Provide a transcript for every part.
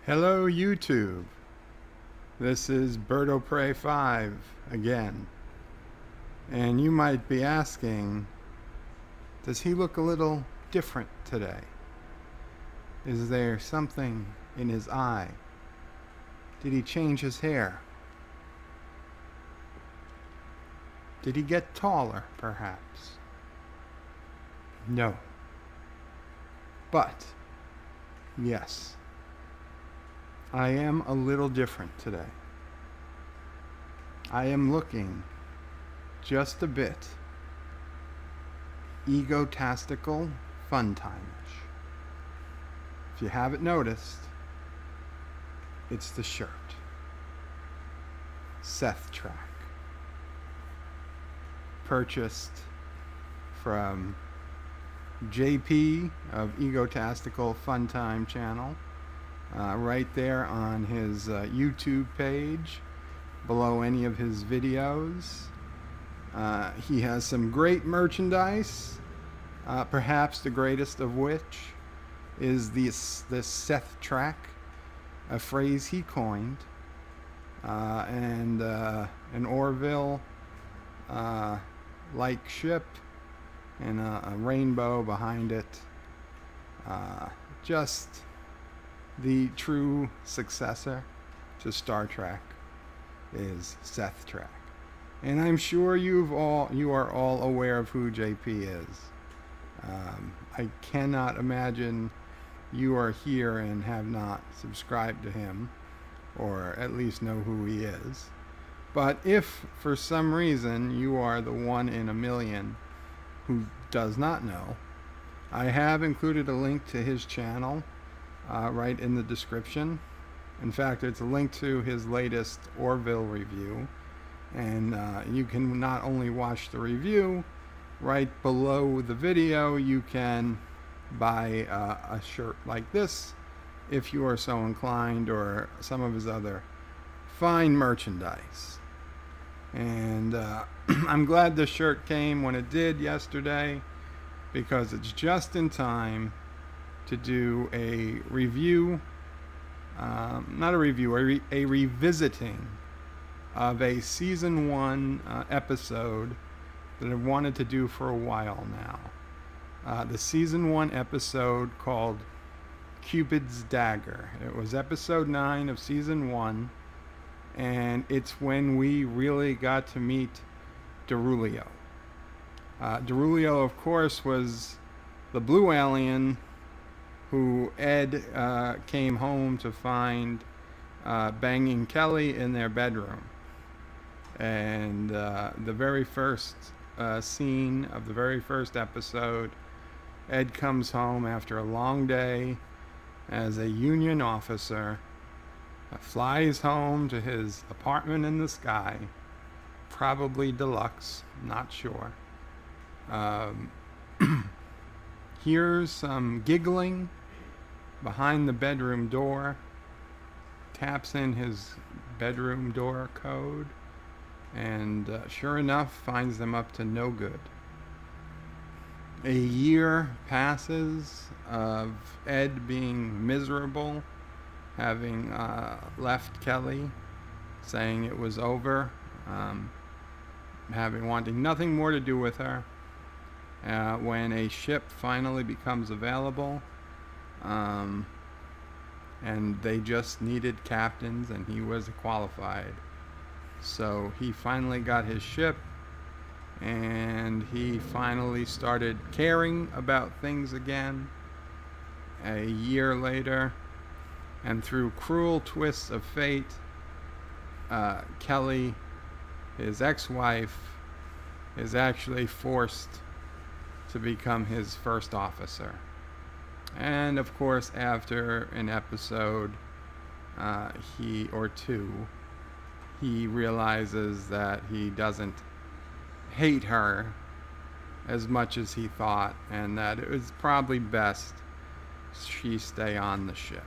Hello YouTube, this is BirdOPrey5 again, and you might be asking, does he look a little different today? Is there something in his eye? Did he change his hair? Did he get taller, perhaps? No. But, yes. I am a little different today. I am looking just a bit egotastical, fun-time-ish. If you haven't noticed, it's the shirt. Seth Track. Purchased from JP of Egotastical Fun Time channel. Right there on his YouTube page, below any of his videos. He has some great merchandise, perhaps the greatest of which is this Seth Track, a phrase he coined, and an Orville like ship and a rainbow behind it. Just the true successor to Star Trek is Seth Track. And I'm sure you are all aware of who JP is. I cannot imagine you are here and have not subscribed to him, or at least know who he is. But if for some reason you are the one in a million who does not know, I have included a link to his channel right in the description. In fact, it's a link to his latest Orville review, and you can not only watch the review, right below the video you can buy a shirt like this if you are so inclined, or some of his other fine merchandise. And I'm glad this shirt came when it did yesterday, because it's just in time to do a review, not a review, a revisiting of a season 1 episode that I've wanted to do for a while now. The season 1 episode called Cupid's Dagger. It was episode 9 of season 1, and it's when we really got to meet Darulio. Darulio, of course, was the blue alien who Ed came home to find banging Kelley in their bedroom. And the very first scene of the very first episode, Ed comes home after a long day as a Union officer, flies home to his apartment in the sky, probably deluxe, not sure. Hears some giggling behind the bedroom door, taps in his bedroom door code, and sure enough finds them up to no good. A year passes of Ed being miserable, having left Kelley, saying it was over, wanting nothing more to do with her. When a ship finally becomes available, and they just needed captains, and he was qualified. So he finally got his ship, and he finally started caring about things again a year later. And through cruel twists of fate, Kelley, his ex-wife, is actually forced to become his first officer. And of course, after an episode or two, he realizes that he doesn't hate her as much as he thought, and that it was probably best she stay on the ship.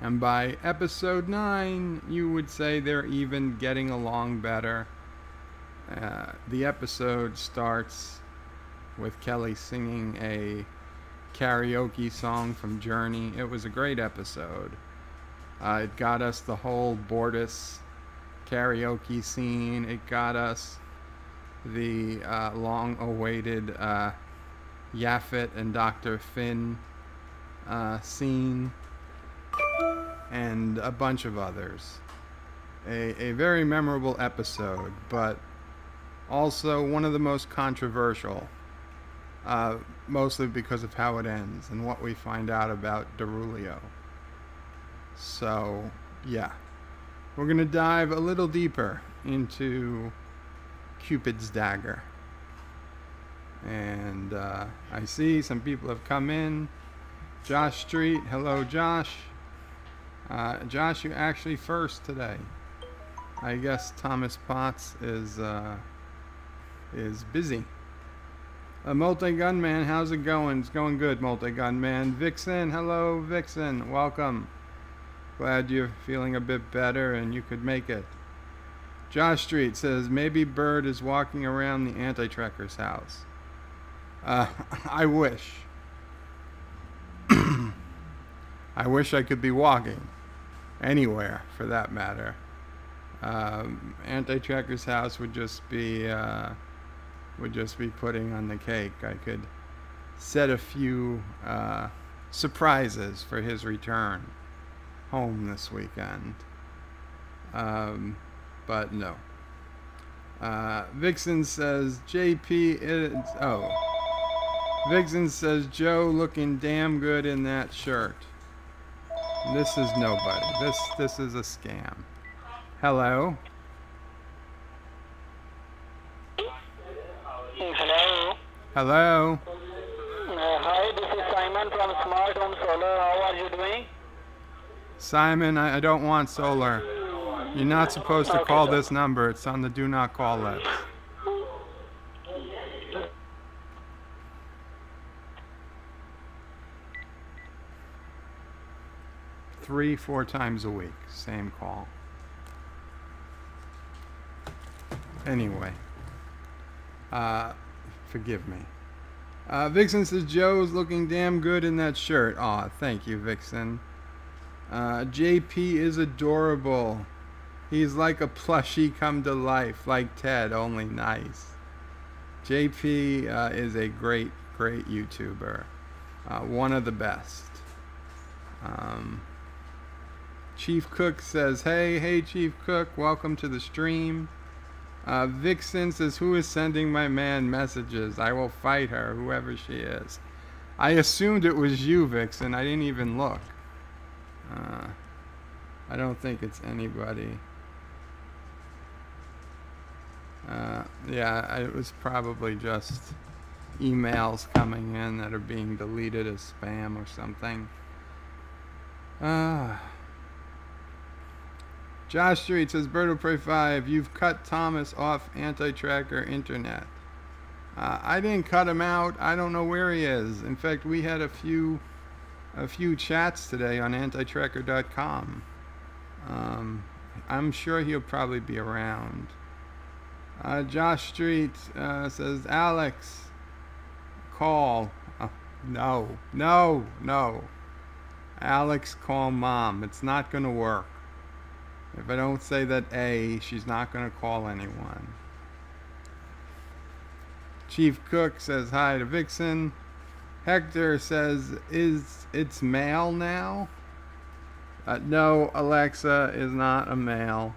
And by episode 9, you would say they're even getting along better. The episode starts with Kelley singing a karaoke song from Journey. It was a great episode. It got us the whole Bortus karaoke scene. It got us the long-awaited Yaphet and Dr. Finn scene, and a bunch of others. A very memorable episode, but also one of the most controversial, mostly because of how it ends and what we find out about Darulio. So, yeah. We're going to dive a little deeper into Cupid's Dagger. And I see some people have come in. Josh Street, hello Josh. Josh, you're actually first today. I guess Thomas Potts is busy. Multi-Gunman, how's it going? It's going good, Multi-Gunman. Vixen, hello Vixen, welcome. Glad you're feeling a bit better and you could make it. Josh Street says, maybe Bird is walking around the anti-tracker's house. I wish. I wish I could be walking. Anywhere, for that matter. Anti-tracker's house would just be putting on the cake. I could set a few surprises for his return home this weekend. But no. Vixen says JP is Vixen says Joe looking damn good in that shirt. This is nobody. This is a scam. Hello. Hello. Hello. Hi, this is Simon from Smart Home Solar. How are you doing? Simon, I don't want solar. You're not supposed to call this number. It's on the do not call list. 3-4 times a week. Same call. Anyway. Forgive me. Vixen says Joe's looking damn good in that shirt. Aw, thank you, Vixen. JP is adorable. He's like a plushie come to life, like Ted, only nice. JP is a great YouTuber. One of the best. Chief Cook says, hey Chief Cook, welcome to the stream. Vixen says, who is sending my man messages? I will fight her, whoever she is. I assumed it was you, Vixen. I didn't even look. I don't think it's anybody. Yeah, it was probably just emails coming in that are being deleted as spam or something. Josh Street says, Birdo Prey 5, you've cut Thomas off anti-tracker internet. I didn't cut him out. I don't know where he is. In fact, we had a few chats today on antitracker.com. I'm sure he'll probably be around. Josh Street says, Alex, call. No. Alex, call mom. It's not going to work. If I don't say that she's not going to call anyone. Chief Cook says hi to Vixen. Hector says, it's male now? No, Alexa is not a male.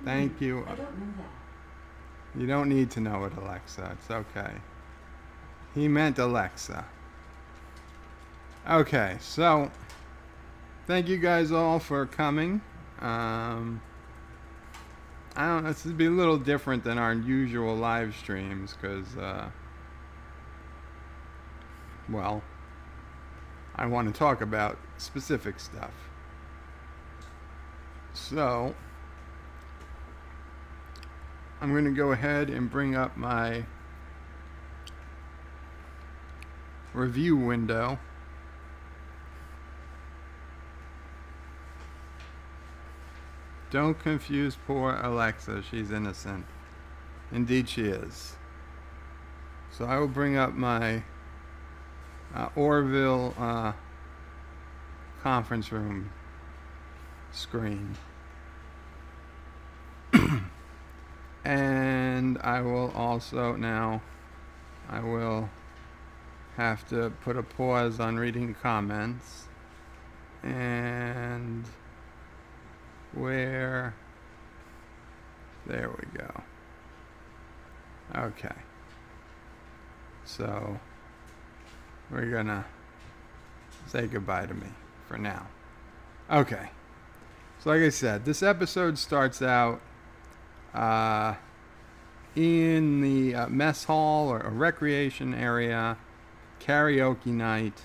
Thank you. I don't know that. You don't need to know it, Alexa. It's okay. He meant Alexa. Okay, so thank you guys all for coming. I don't know, this would be a little different than our usual live streams because, well, I want to talk about specific stuff. So, I'm going to go ahead and bring up my review window. Don't confuse poor Alexa. She's innocent. Indeed she is. So I will bring up my Orville conference room screen. And I will also now, I will have to put a pause on reading comments. And where, there we go. Okay. So we're gonna say goodbye to me for now. Okay. So like I said, this episode starts out in the mess hall or a recreation area, karaoke night.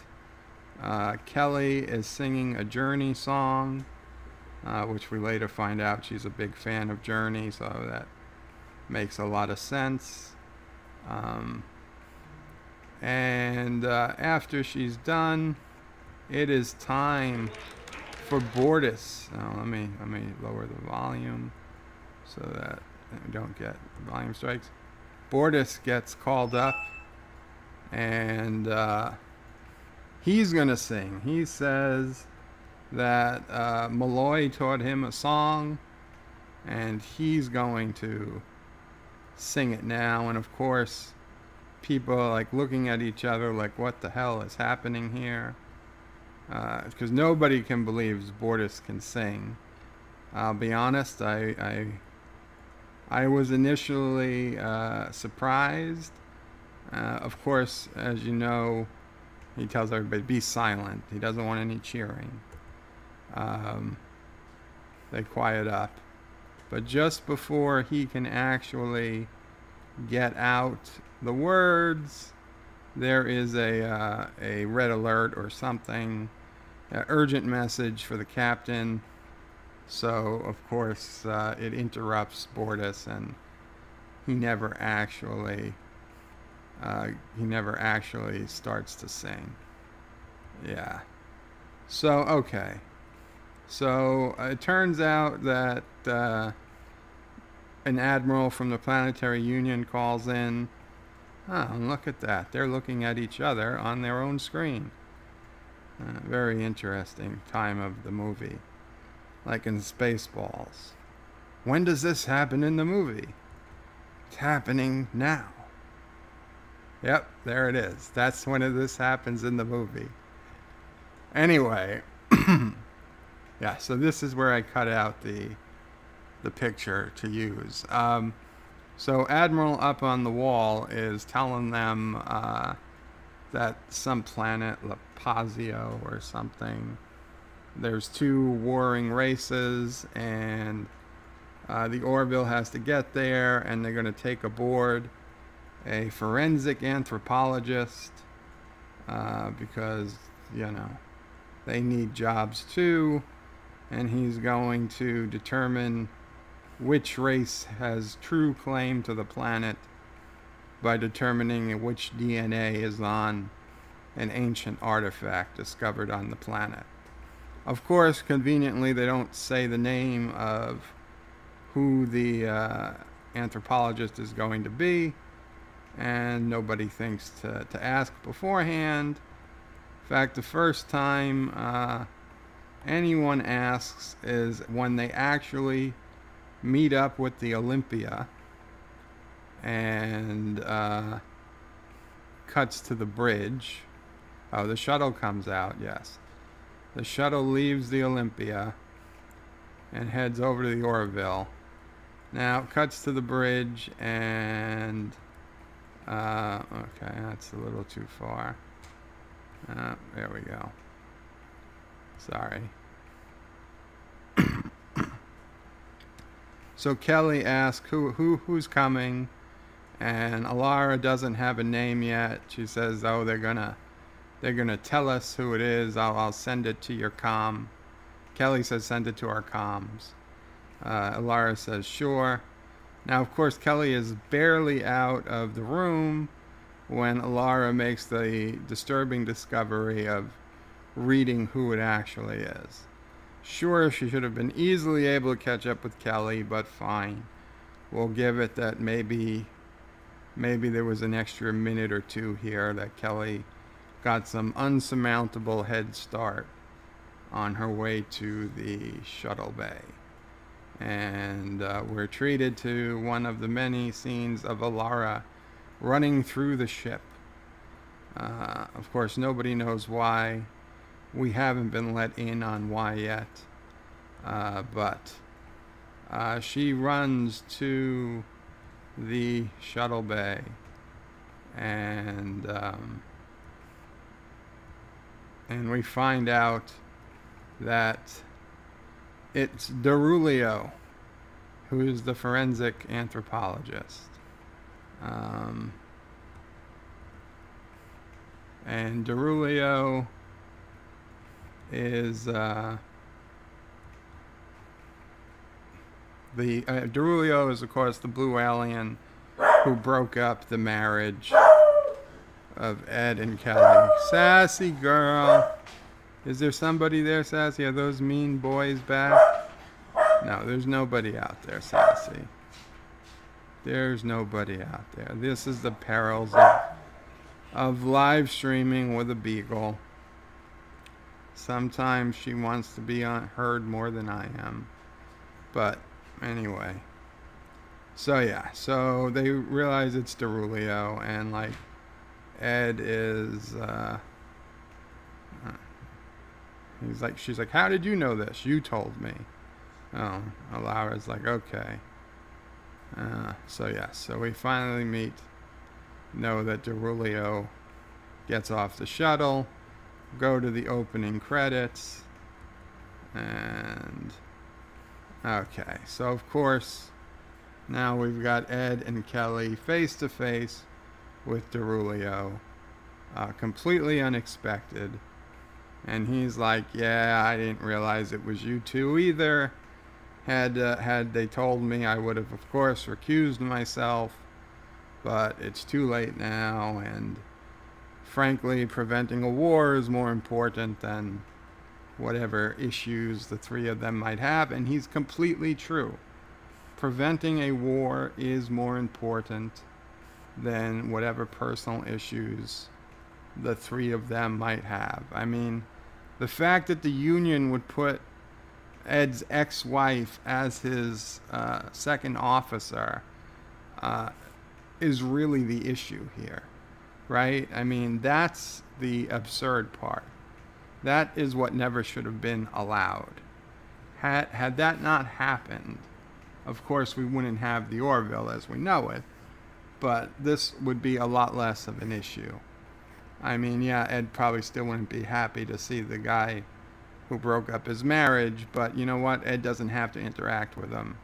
Kelley is singing a Journey song, which we later find out she's a big fan of Journey, so that makes a lot of sense. And after she's done, it is time for Bortus. Let me lower the volume so that we don't get volume strikes. Bortus gets called up, and he's gonna sing. He says that Malloy taught him a song, and he's going to sing it now. And of course, people are like looking at each other like, what the hell is happening here? Because nobody can believe Bortus can sing. I'll be honest, I was initially surprised. Of course, as you know, he tells everybody, be silent. He doesn't want any cheering. They quiet up. But just before he can actually get out the words, there is a red alert or something, an urgent message for the captain. So of course it interrupts Bortus, and he never actually starts to sing. Yeah. So okay. So it turns out that an admiral from the Planetary Union calls in. Oh, and look at that. They're looking at each other on their own screen. Very interesting time of the movie. Like in Spaceballs. When does this happen in the movie? It's happening now. Yep, there it is. That's when this happens in the movie. Anyway. Yeah, so this is where I cut out the picture to use. So Admiral up on the wall is telling them that some planet, Lapazio or something, there's two warring races, and the Orville has to get there, and they're going to take aboard a forensic anthropologist because, you know, they need jobs too, and he's going to determine which race has true claim to the planet by determining which DNA is on an ancient artifact discovered on the planet. Of course, conveniently, they don't say the name of who the anthropologist is going to be, and nobody thinks to ask beforehand. In fact, the first time anyone asks is when they actually meet up with the Olympia, and cuts to the bridge. Oh, the shuttle comes out, yes. The shuttle leaves the Olympia and heads over to the Orville. Now, it cuts to the bridge, and okay, that's a little too far. There we go. Sorry. So Kelley asks who's coming, and Alara doesn't have a name yet. She says, "Oh, they're gonna tell us who it is. I'll send it to your comm." Kelley says, "Send it to our comms." Alara says, "Sure." Now, of course, Kelley is barely out of the room when Alara makes the disturbing discovery of reading who it actually is. Sure, she should have been easily able to catch up with Kelley, but fine. We'll give it that maybe there was an extra minute or two here that Kelley got some unsurmountable head start on her way to the shuttle bay. And we're treated to one of the many scenes of Alara running through the ship. Of course, nobody knows why. We haven't been let in on why yet. But she runs to the shuttle bay, and we find out that it's Darulio, who is the forensic anthropologist. And Darulio is Darulio is, of course, the blue alien who broke up the marriage of Ed and Kelley. Sassy girl. Is there somebody there, Sassy? Are those mean boys back? No, there's nobody out there, Sassy. There's nobody out there. This is the perils of live streaming with a beagle. Sometimes she wants to be heard more than I am. But anyway. So yeah, so they realize it's Darulio, and like Ed is she's like, how did you know this? You told me. Oh, Alara's like, okay. So yeah, so we finally know that Darulio gets off the shuttle, go to the opening credits, and okay, so of course now we've got Ed and Kelley face to face with Darulio, completely unexpected. And he's like, yeah, I didn't realize it was you two either. Had they told me, I would have, of course, recused myself. But it's too late now, and frankly, preventing a war is more important than whatever issues the three of them might have. And he's completely true. Preventing a war is more important than whatever personal issues the three of them might have. I mean, the fact that the Union would put Ed's ex-wife as his second officer is really the issue here, right? I mean, that's the absurd part. That is what never should have been allowed. Had that not happened, of course, we wouldn't have the Orville as we know it, but this would be a lot less of an issue. I mean, yeah, Ed probably still wouldn't be happy to see the guy who broke up his marriage, but you know what? Ed doesn't have to interact with him.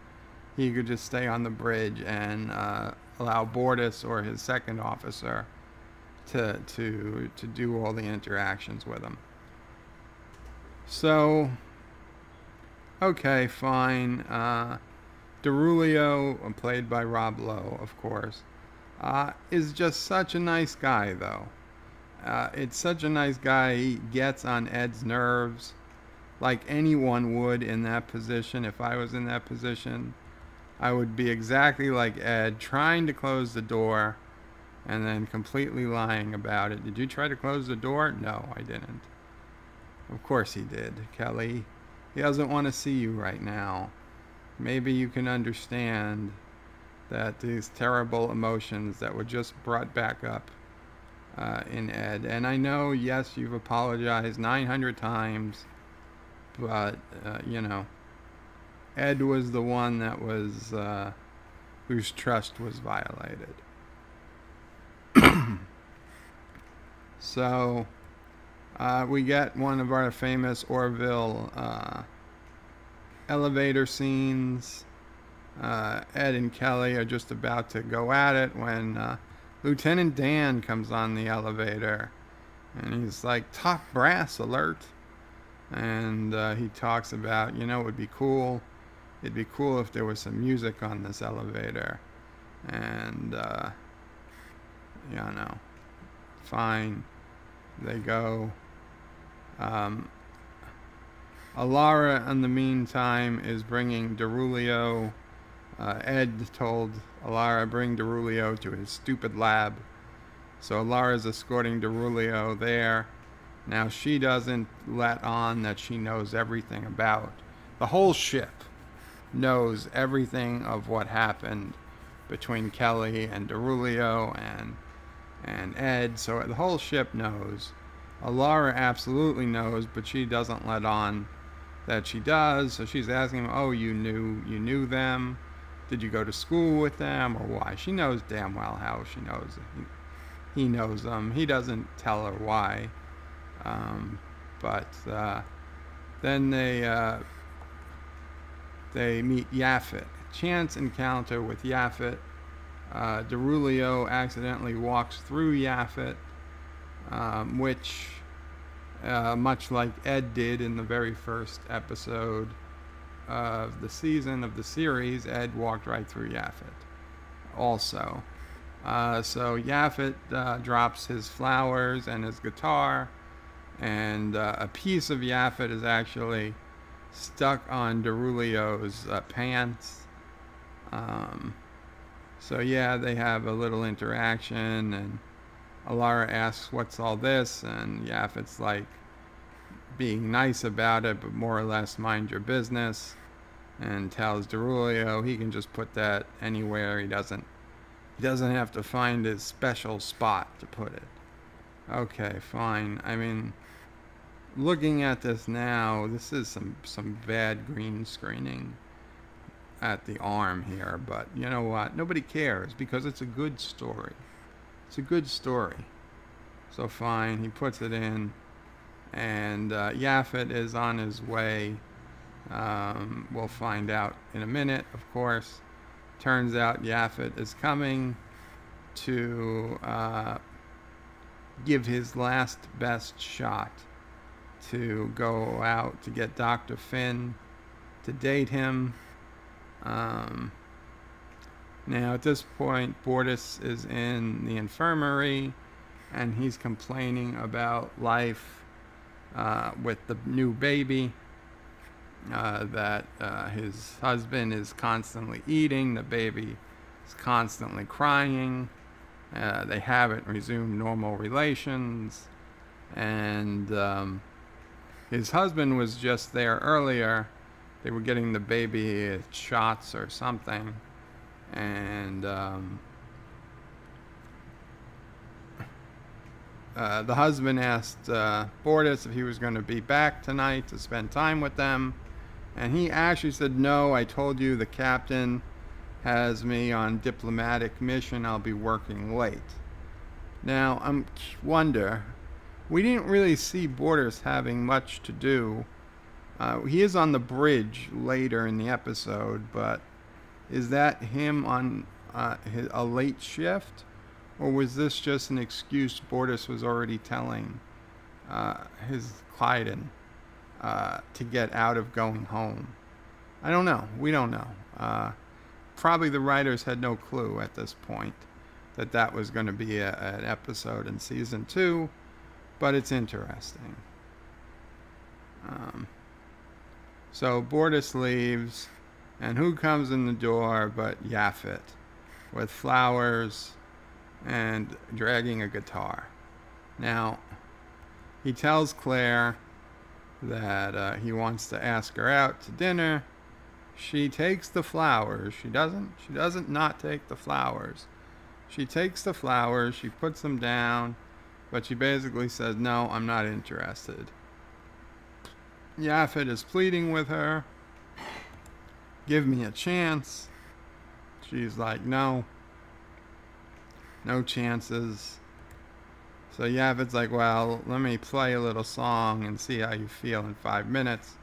He could just stay on the bridge and allow Bortus or his second officer to do all the interactions with him. So, okay, fine. Darulio, played by Rob Lowe, of course, is just such a nice guy, though. It's such a nice guy. He gets on Ed's nerves like anyone would in that position. If I was in that position, I would be exactly like Ed, trying to close the door and then completely lying about it. Did you try to close the door? No, I didn't. Of course he did, Kelley. He doesn't want to see you right now. Maybe you can understand that these terrible emotions that were just brought back up in Ed. And I know, yes, you've apologized 900 times, but, you know, Ed was the one that was, whose trust was violated. So, we get one of our famous Orville elevator scenes. Ed and Kelley are just about to go at it when Lieutenant Dan comes on the elevator, and he's like, top brass alert. And he talks about, you know, it would be cool. It'd be cool if there was some music on this elevator. And, you know, fine. They go. Alara, in the meantime, is bringing Darulio. Ed told Alara, bring Darulio to his stupid lab. So Lara's escorting Darulio there. Now she doesn't let on that she knows everything about. The whole ship knows everything of what happened between Kelley and Darulio and Ed. So the whole ship knows. Lara absolutely knows, but she doesn't let on that she does. So she's asking him, "Oh, you knew them? Did you go to school with them, or why?" She knows damn well how she knows. He knows them. He doesn't tell her why. But then they meet Yaphet. Chance encounter with Yaphet. Darulio accidentally walks through Yaphet, which, much like Ed did in the very first episode of the season of the series, Ed walked right through Yaphet also. So Yaphet drops his flowers and his guitar, and a piece of Yaphet is actually stuck on Darulio's pants. So yeah, they have a little interaction, and Lara asks, "What's all this?" And Yaphet's like being nice about it, but more or less mind your business, and tells Darulio he can just put that anywhere. He doesn't have to find his special spot to put it. Okay, fine. I mean, looking at this now, this is some bad green screening at the arm here, but you know what? Nobody cares because it's a good story. It's a good story. So fine, he puts it in, and Yaphet is on his way. We'll find out in a minute, of course. Turns out Yaphet is coming to give his last best shot to go out to get Dr. Finn to date him. Now at this point, Bortus is in the infirmary, and he's complaining about life with the new baby. That his husband is constantly eating, the baby is constantly crying, they haven't resumed normal relations, and his husband was just there earlier. They were getting the baby shots or something, and the husband asked Bortus if he was going to be back tonight to spend time with them. And he actually said, "No, I told you the captain has me on diplomatic mission. I'll be working late." Now, I wonder, we didn't really see Bortus having much to do. He is on the bridge later in the episode, but is that him on a late shift? Or was this just an excuse Bortus was already telling his Clyden to get out of going home? I don't know. We don't know. Probably the writers had no clue at this point that was going to be an episode in season 2, but it's interesting. So Bortus leaves, and who comes in the door but Yaphet with flowers and dragging a guitar. Now, he tells Claire that he wants to ask her out to dinner. She takes the flowers. She doesn't not take the flowers. She takes the flowers, she puts them down, but she basically says, "No, I'm not interested." Yaphet is pleading with her, "Give me a chance." She's like, "No chances." So Yaphet's like, "Well, let me play a little song and see how you feel in 5 minutes."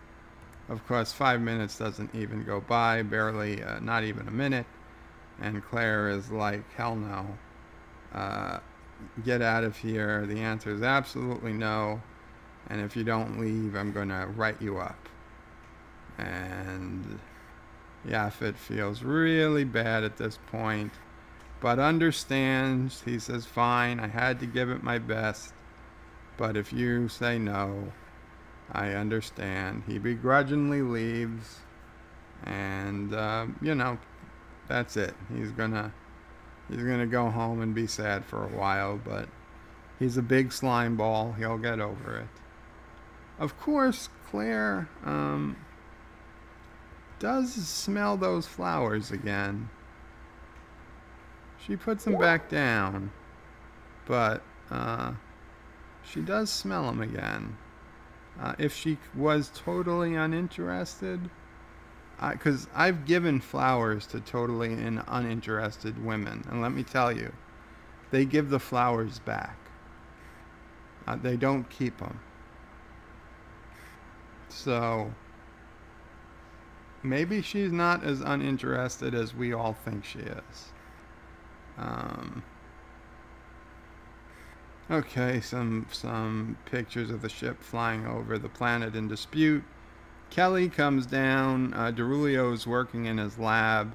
Of course, 5 minutes doesn't even go by, barely, not even a minute. And Claire is like, "Hell no. Get out of here. The answer is absolutely no. And if you don't leave, I'm going to write you up." And Yaphet feels really bad at this point, but understands. He says, "Fine, I had to give it my best, but if you say no, I understand." He begrudgingly leaves, and, that's it. He's gonna go home and be sad for a while, but he's a big slime ball. He'll get over it. Of course, Claire does smell those flowers again. She puts them back down, but she does smell them again. If she was totally uninterested, because I've given flowers to totally uninterested women, and let me tell you, they give the flowers back. They don't keep them. So maybe she's not as uninterested as we all think she is. Okay, some pictures of the ship flying over the planet in dispute. Kelley comes down. Darulio's working in his lab.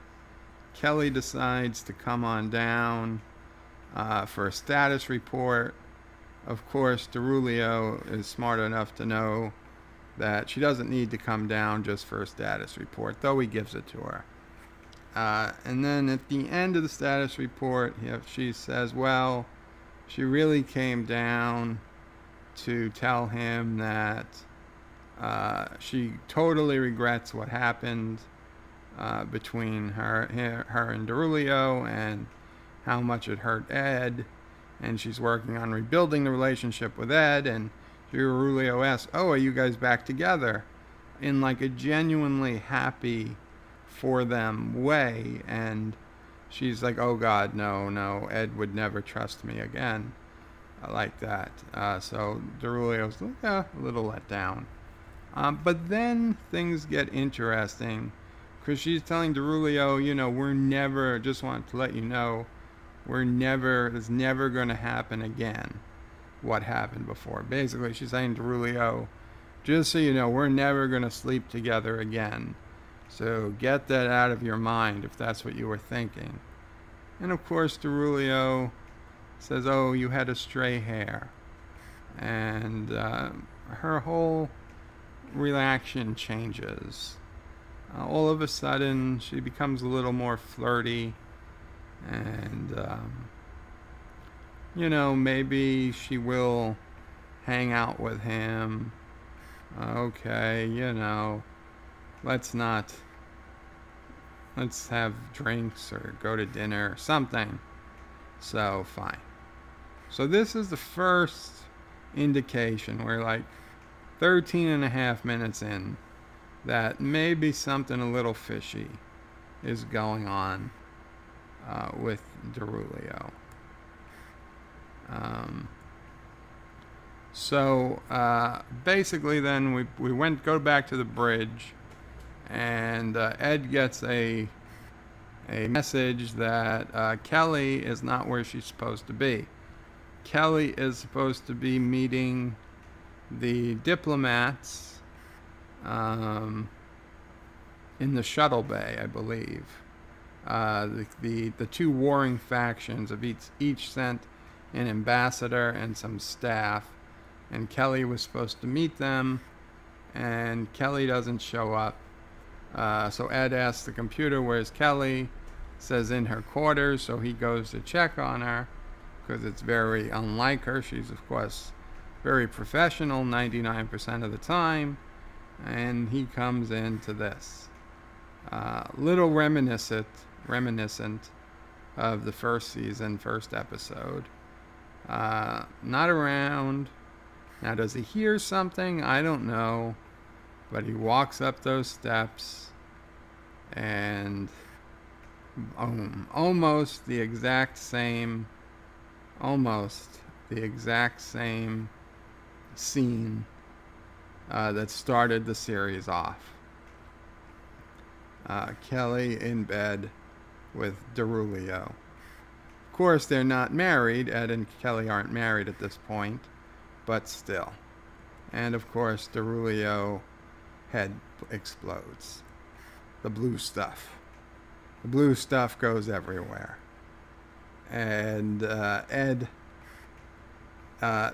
Kelley decides to come on down for a status report. Of course, Darulio is smart enough to know that she doesn't need to come down just for a status report, though he gives it to her. And then at the end of the status report, she says, well, she really came down to tell him that she totally regrets what happened between her and Darulio, and how much it hurt Ed, and she's working on rebuilding the relationship with Ed. And Darulio asks, oh, are you guys back together? In like a genuinely happy for them way, and she's like, oh God, no, Ed would never trust me again like that. So Darulio's like, a little let down. But then things get interesting, because she's telling Darulio, we're never, just want to let you know, it's never going to happen again what happened before. Basically, she's saying to Darulio, just so you know, we're never going to sleep together again. So get that out of your mind if that's what you were thinking. And of course, Darulio says, oh, you had a stray hair. And her whole reaction changes. All of a sudden, she becomes a little more flirty. And, maybe she will hang out with him. Okay, let's have drinks or go to dinner or something. So, fine. So this is the first indication, we're like 13 and a half minutes in, that maybe something a little fishy is going on with Darulio. So basically then we go back to the bridge, and Ed gets a message that Kelley is not where she's supposed to be. Kelley is supposed to be meeting the diplomats in the shuttle bay, I believe. The two warring factions of each sent an ambassador and some staff, and Kelley was supposed to meet them, and Kelley doesn't show up. So Ed asks the computer, where's Kelley? Says in her quarters, so he goes to check on her, because it's very unlike her. She's, of course, very professional 99% of the time, and he comes into this. Little reminiscent of the first season, first episode. Not around. Now, does he hear something? I don't know. But he walks up those steps, and almost the exact same scene that started the series off. Kelley in bed with Darulio. Of course, they're not married. Ed and Kelley aren't married at this point, but still. And of course, Darulio head explodes. The blue stuff. The blue stuff goes everywhere. And Ed,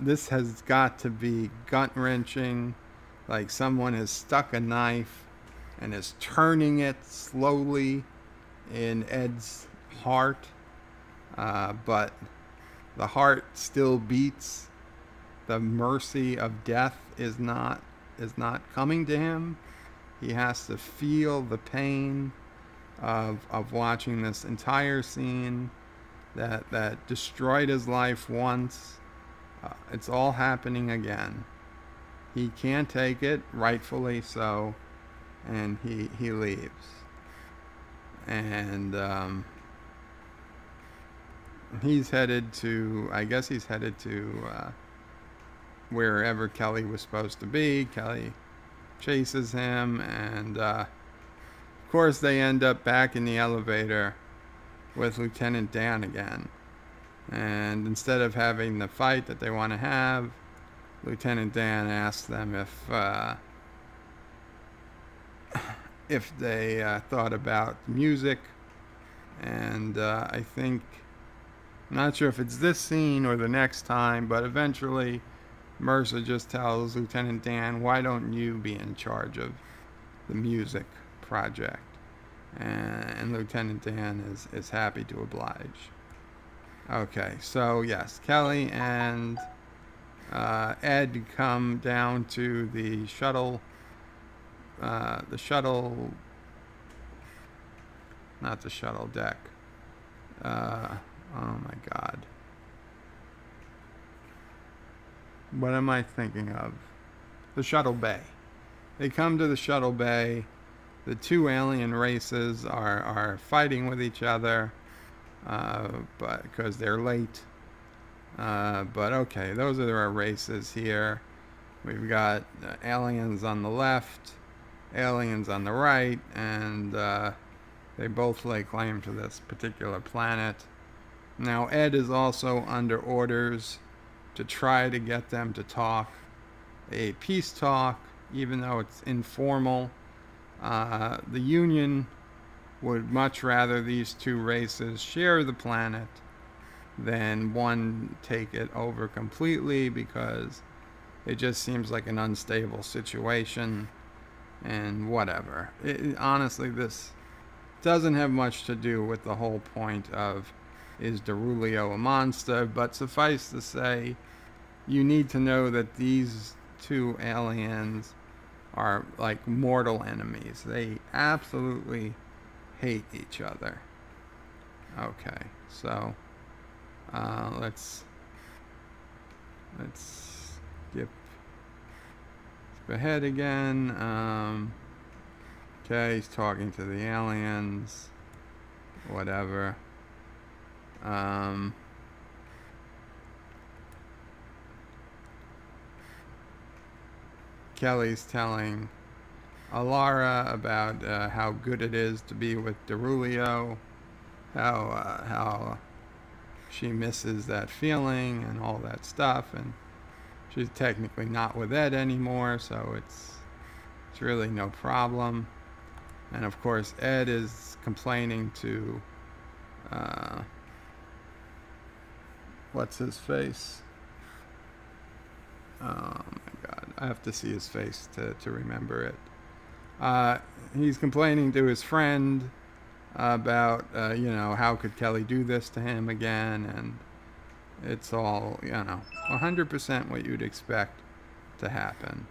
this has got to be gut-wrenching. Like someone has stuck a knife and is turning it slowly in Ed's heart. but the heart still beats. The mercy of death is not coming to him. He has to feel the pain of watching this entire scene that destroyed his life once. It's all happening again. He can't take it, rightfully so, and he leaves. And he's headed to, I guess he's headed to wherever Kelley was supposed to be. Kelley chases him, and of course they end up back in the elevator with Lieutenant Dan again. And instead of having the fight that they want to have, Lieutenant Dan asks them if they thought about music. And I think, I'm not sure if it's this scene or the next time, but eventually Mercer just tells Lieutenant Dan, why don't you be in charge of the music project? And Lieutenant Dan is happy to oblige. Okay, so yes, Kelley and Ed come down to the shuttle, not the shuttle deck. Oh my God. What am I thinking of? The shuttle bay. They come to the shuttle bay. The two alien races are fighting with each other, but because they're late. But okay, those are our races here. We've got aliens on the left, aliens on the right, and they both lay claim to this particular planet. Now Ed is also under orders to try to get them to talk a peace talk, even though it's informal. The Union would much rather these two races share the planet than one take it over completely, because it just seems like an unstable situation, and whatever. Honestly, this doesn't have much to do with the whole point of, is Darulio a monster? But suffice to say, you need to know that these two aliens are like mortal enemies. They absolutely hate each other. Okay, so let's skip ahead again. Okay, he's talking to the aliens. Whatever. Kelley's telling Alara about how good it is to be with Darulio, how she misses that feeling and all that stuff, and she's technically not with Ed anymore, so it's really no problem. And of course Ed is complaining to what's his face? Oh my God, I have to see his face to remember it. He's complaining to his friend about, you know, how could Kelley do this to him again, and it's all, you know, 100% what you'd expect to happen.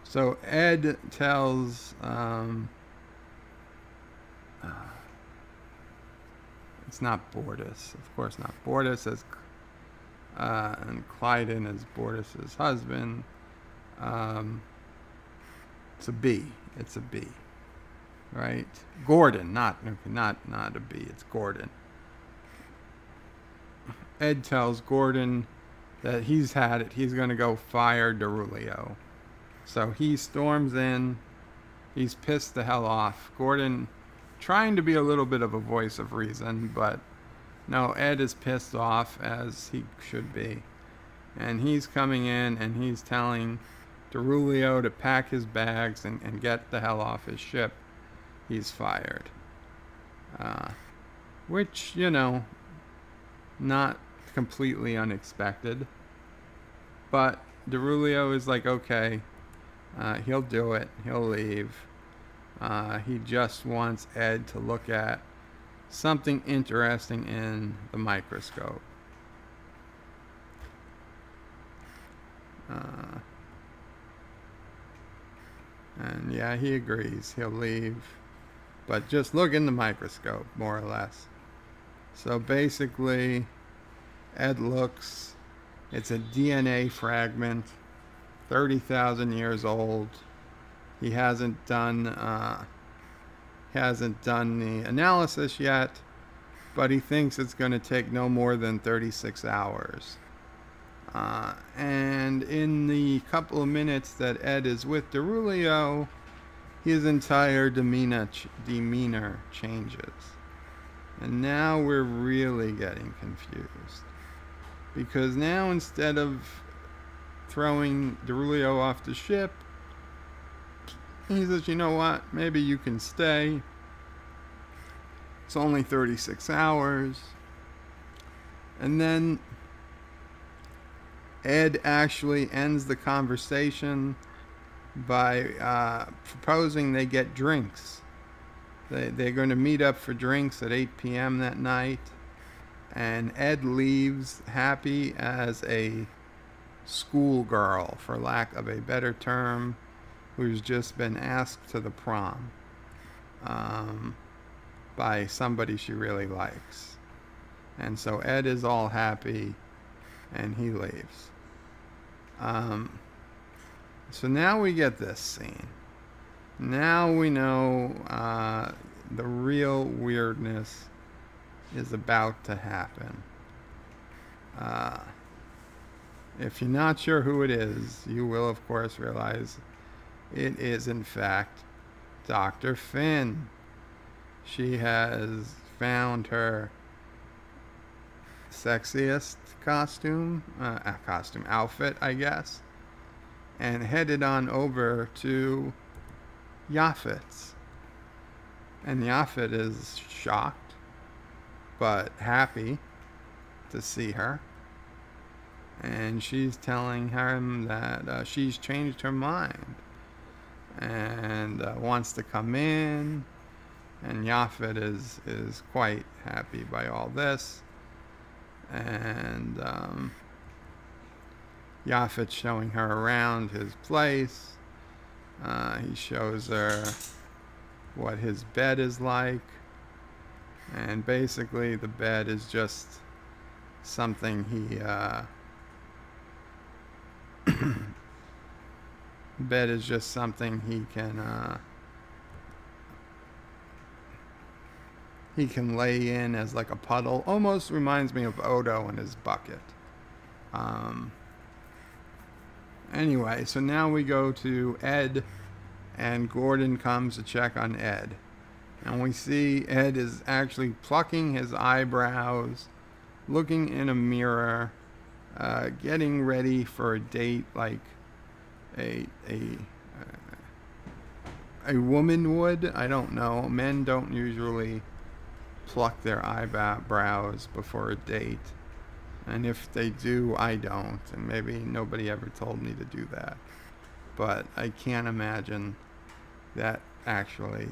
So Ed tells, it's not Bortus, of course not. Bortus as and Clyden is Bortus's husband. It's a B. It's a B, right? Gordon, not a B. It's Gordon. Ed tells Gordon that he's had it. He's going to go fire Darulio. So he storms in. He's pissed the hell off. Gordon trying to be a little bit of a voice of reason, but no, Ed is pissed off, as he should be. And he's coming in and he's telling Darulio to pack his bags and get the hell off his ship. He's fired. Which, you know, not completely unexpected. But Darulio is like, okay, he'll do it. He'll leave. He just wants Ed to look at something interesting in the microscope. And yeah, he agrees. He'll leave. But just look in the microscope, more or less. So basically, Ed looks. It's a DNA fragment, 30,000 years old. He hasn't done the analysis yet, but he thinks it's going to take no more than 36 hours. And in the couple of minutes that Ed is with Darulio, his entire demeanor changes. And now we're really getting confused. Because now instead of throwing Darulio off the ship, he says, you know what, maybe you can stay. It's only 36 hours. And then Ed actually ends the conversation by proposing they get drinks. They're going to meet up for drinks at 8 p.m. that night. And Ed leaves happy as a schoolgirl, for lack of a better term, who's just been asked to the prom by somebody she really likes. And so Ed is all happy and he leaves. So now we get this scene. Now we know the real weirdness is about to happen. If you're not sure who it is, you will of course realize it is in fact Dr. Finn. She has found her sexiest outfit, I guess, and headed on over to Yaphet's. And Yaphet is shocked but happy to see her, and she's telling him that she's changed her mind and wants to come in. And Yaphet is quite happy by all this. And Yaphet's showing her around his place. He shows her what his bed is like. And basically the bed is just something he bed is just something he can lay in as like a puddle. Almost reminds me of Odo and his bucket. Anyway, so now we go to Ed, and Gordon comes to check on Ed. And we see Ed is actually plucking his eyebrows, looking in a mirror, getting ready for a date like a woman would. I don't know. Men don't usually pluck their eyebrows before a date. And if they do, I don't. And maybe nobody ever told me to do that. But I can't imagine that actually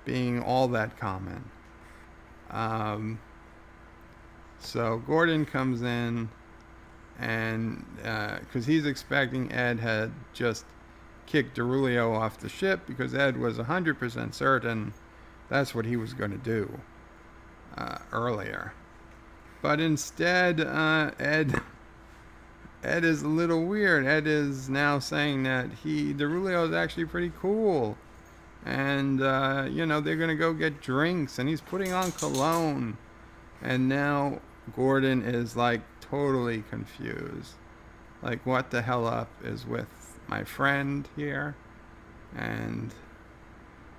being all that common. So Gordon comes in, and because he's expecting Ed had just kicked Darulio off the ship, because Ed was 100% certain that's what he was going to do earlier. But instead, Ed is a little weird. Ed is now saying that Darulio is actually pretty cool. And, you know, they're going to go get drinks, and he's putting on cologne. And now Gordon is, like, totally confused. Like, what the hell up is with my friend here? And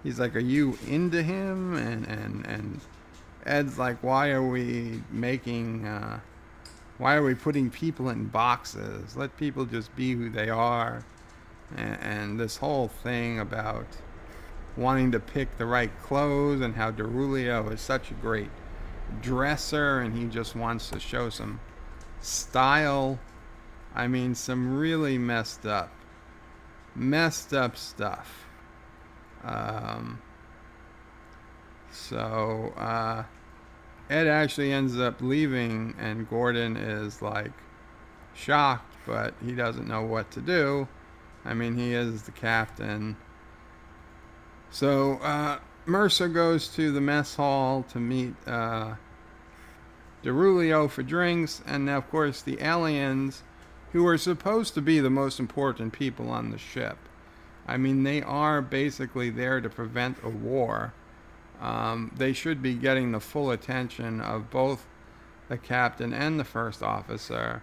he's like, are you into him? And Ed's like, why are we putting people in boxes? Let people just be who they are. And this whole thing about wanting to pick the right clothes, and how Darulio is such a great dresser and he just wants to show some style. I mean, some really messed up stuff. So Ed actually ends up leaving, and Gordon is like shocked, but he doesn't know what to do. I mean, he is the captain. So Mercer goes to the mess hall to meet Darulio for drinks, and of course the aliens, who are supposed to be the most important people on the ship. I mean, they are basically there to prevent a war. They should be getting the full attention of both the captain and the first officer.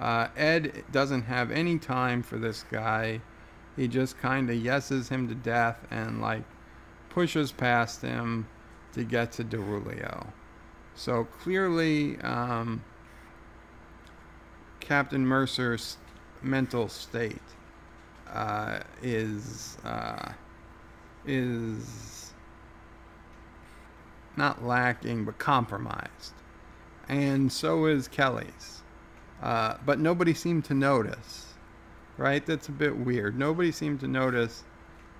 Ed doesn't have any time for this guy. He just kind of yeses him to death and like pushes past him to get to Darulio. So clearly, Captain Mercer's mental state is not lacking, but compromised. And so is Kelly's. But nobody seemed to notice, right? That's a bit weird. Nobody seemed to notice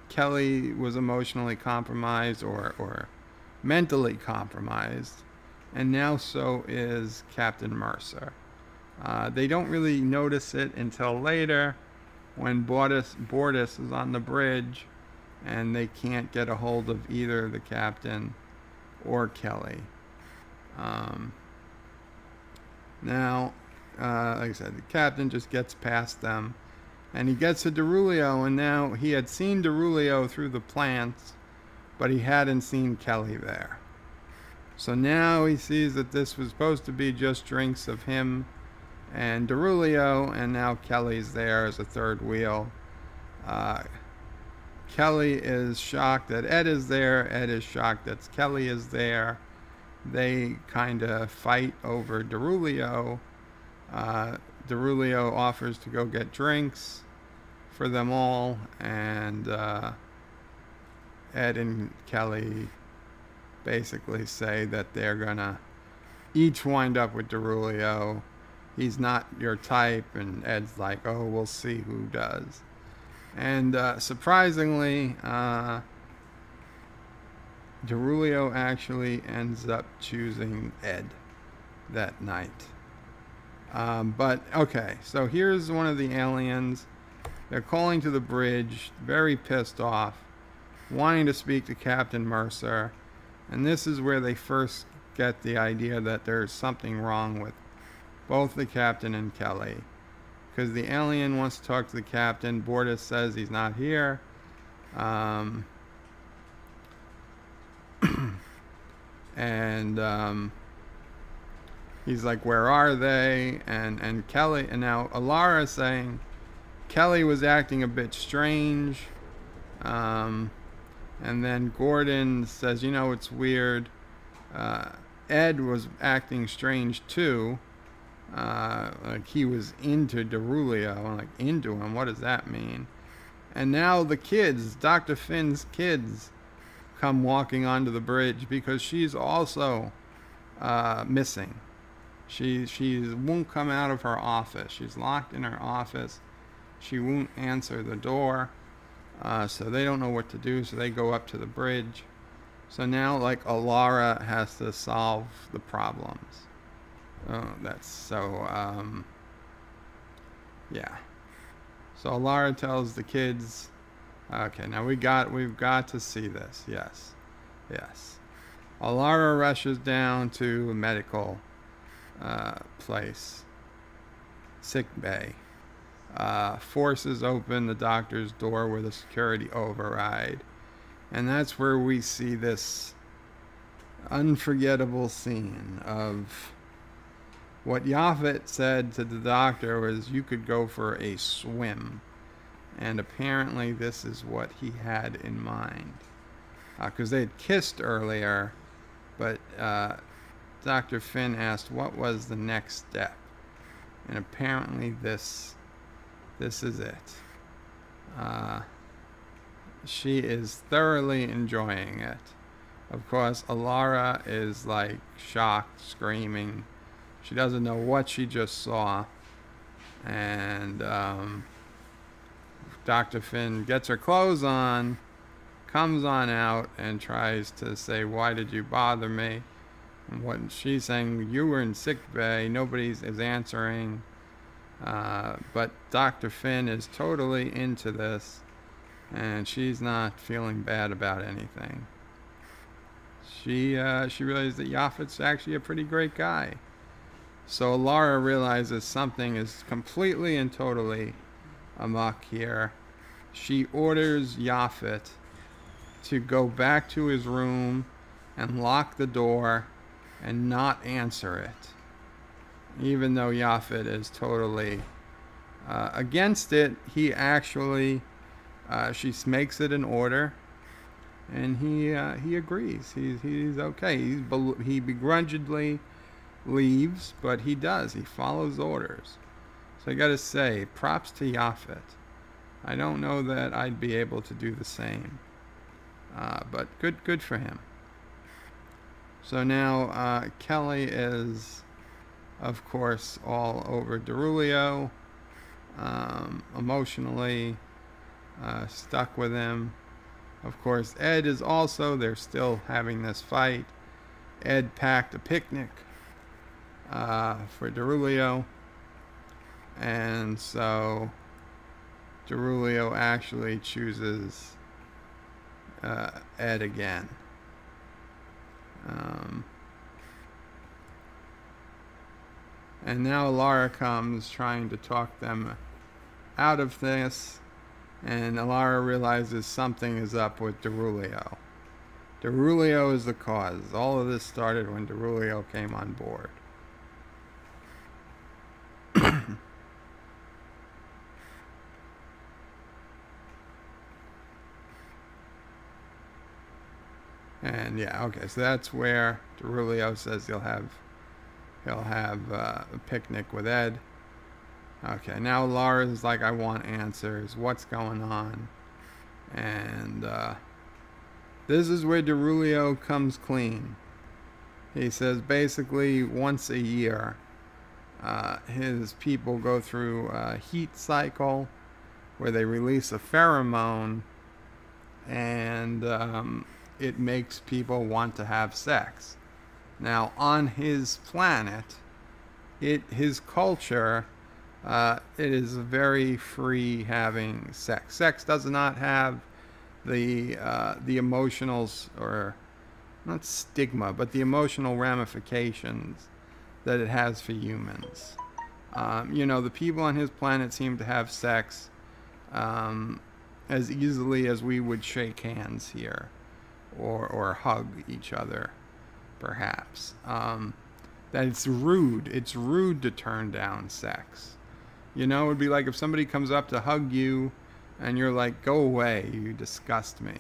Kelley was emotionally compromised or mentally compromised. And now so is Captain Mercer. They don't really notice it until later when Bortus is on the bridge and they can't get a hold of either the captain or Kelley. Now, like I said, the captain just gets past them and he gets to Darulio, and now he had seen Darulio through the plants, but he hadn't seen Kelley there. So now he sees that this was supposed to be just drinks of him and Darulio, and now Kelley's there as a third wheel. Kelley is shocked that Ed is there. Ed is shocked that Kelley is there. They kind of fight over Darulio. Darulio offers to go get drinks for them all, and Ed and Kelley basically say that they're gonna each wind up with Darulio. He's not your type, and Ed's like, oh, we'll see who does. And surprisingly, Darulio actually ends up choosing Ed that night. But okay, so here's one of the aliens. They're calling to the bridge, very pissed off, wanting to speak to Captain Mercer. And this is where they first get the idea that there's something wrong with both the captain and Kelley. Because the alien wants to talk to the captain. Bortus says he's not here. He's like, where are they? And Kelley, and now Alara is saying Kelley was acting a bit strange. And then Gordon says, you know, it's weird. Ed was acting strange too. Like he was into Darulio, and like into him. What does that mean? And now the kids, Dr. Finn's kids, come walking onto the bridge because she's also missing. She won't come out of her office. She's locked in her office. She won't answer the door. So they don't know what to do. So they go up to the bridge. So now, like, Alara has to solve the problems. Oh, that's so, yeah. So Alara tells the kids, okay, now we've got to see this. Yes. Yes. Alara rushes down to a medical place, sick bay. Forces open the doctor's door with a security override. And that's where we see this unforgettable scene of what Yaphet said to the doctor was, you could go for a swim. And apparently this is what he had in mind. Because they had kissed earlier, but Dr. Finn asked what was the next step. And apparently this is it. She is thoroughly enjoying it. Of course, Alara is like shocked, screaming. She doesn't know what she just saw. And Dr. Finn gets her clothes on, comes on out and tries to say, why did you bother me? And what she's saying, you were in sick bay, nobody is answering. But Dr. Finn is totally into this, and she's not feeling bad about anything. She realizes that Yaphet's actually a pretty great guy. So Laura realizes something is completely and totally amok here. She orders Yaphet to go back to his room and lock the door and not answer it, even though Yaphet is totally against it. He actually, she makes it an order, and he agrees. He's okay. He begrudgingly leaves, but he does. He follows orders. So I gotta say, props to Yaphet. I don't know that I'd be able to do the same, but good for him. So now Kelley is, of course, all over Darulio, emotionally stuck with him. Of course, Ed is also, they're still having this fight. Ed packed a picnic for Darulio, and so Darulio actually chooses Ed again. And now Alara comes trying to talk them out of this, and Alara realizes something is up with Darulio. Darulio is the cause. All of this started when Darulio came on board. And yeah, okay, so that's where Darulio says he'll have a picnic with Ed. Okay, now Laura's like, I want answers. What's going on? And this is where Darulio comes clean. He says basically once a year, his people go through a heat cycle where they release a pheromone, and it makes people want to have sex. Now, on his planet, his culture, it is very free having sex. Sex does not have the emotional, or not stigma, but the emotional ramifications that it has for humans. The people on his planet seem to have sex as easily as we would shake hands here, or hug each other, perhaps. That it's rude. It's rude to turn down sex. It would be like if somebody comes up to hug you and you're like, go away, you disgust me.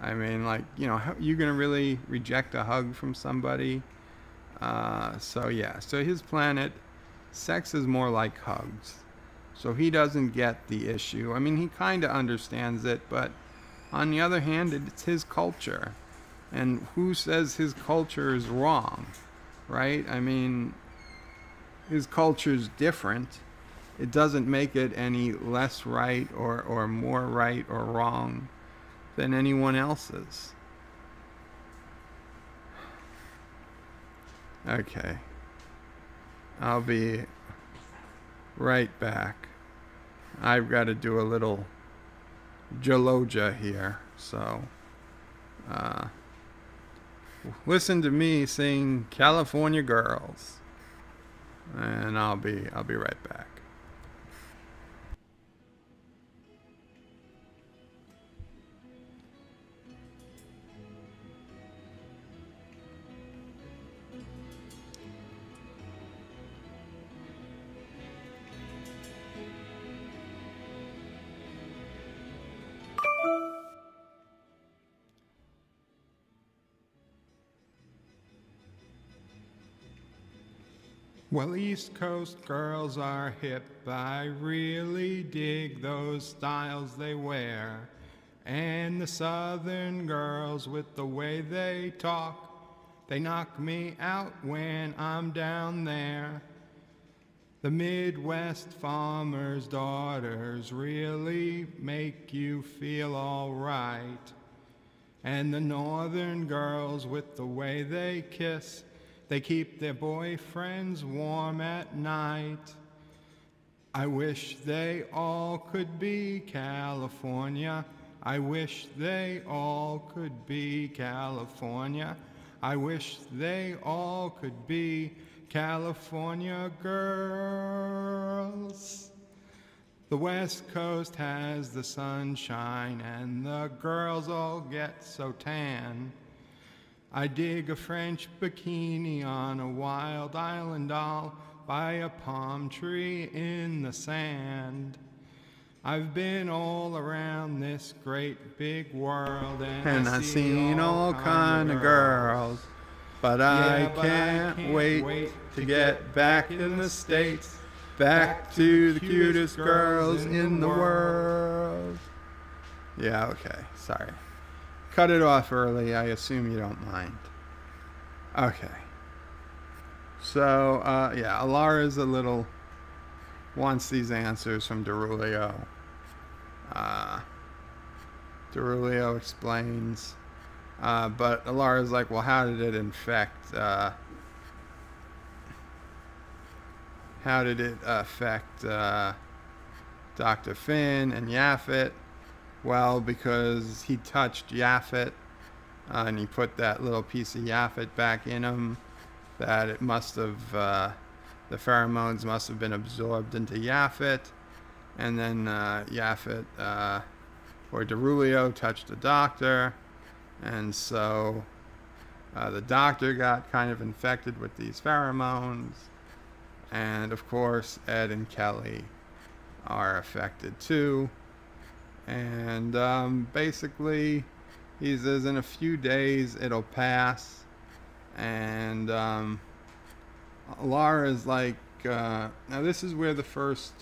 I mean, like, you're going to really reject a hug from somebody? So yeah, so his planet, sex is more like hugs. So he doesn't get the issue. I mean, he kind of understands it, but on the other hand, it's his culture. And who says his culture is wrong, right? I mean, his culture is different. It doesn't make it any less right or more right or wrong than anyone else's. Okay. I'll be right back. I've got to do a little Jaloja here, so listen to me sing California Girls, and I'll be right back. Well, East Coast girls are hip, I really dig those styles they wear. And the Southern girls with the way they talk, they knock me out when I'm down there. The Midwest farmers' daughters really make you feel all right. And the northern girls, with the way they kiss, they keep their boyfriends warm at night. I wish they all could be California. I wish they all could be California. I wish they all could be California girls. The West Coast has the sunshine and the girls all get so tan. I dig a French bikini on a wild island all by a palm tree in the sand. I've been all around this great big world and I've seen all kind of girls. But I can't wait to get back in the States, back to the cutest girls in the world. Yeah, okay, sorry. Cut it off early, I assume you don't mind. Okay. So, yeah, Alara's wants these answers from Darulio. Darulio explains, but Alara's like, well, how did it affect Dr. Finn and Yaphet? Well, because he touched Yaphet, and he put that little piece of Yaphet back in him, that it must have, the pheromones must have been absorbed into Yaphet, and then Yaphet, or Darulio touched the doctor, and so the doctor got kind of infected with these pheromones, and of course Ed and Kelley are affected too. And basically he says in a few days it'll pass. And Alara's like, now this is where the first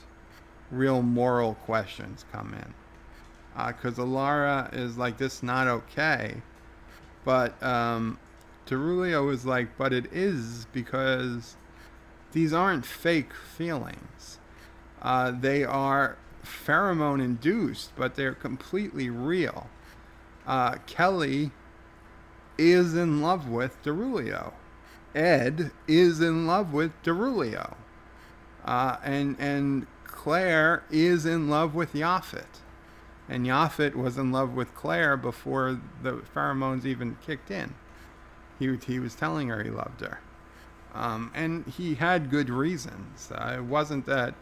real moral questions come in, because Alara is like, this is not okay, but Darulio is like, but it is, because these aren't fake feelings. They are pheromone induced, but they're completely real. Kelley is in love with Darulio. Ed is in love with Darulio. And Claire is in love with Yaphet. And Yaphet was in love with Claire before the pheromones even kicked in. He was telling her he loved her. And he had good reasons. It wasn't that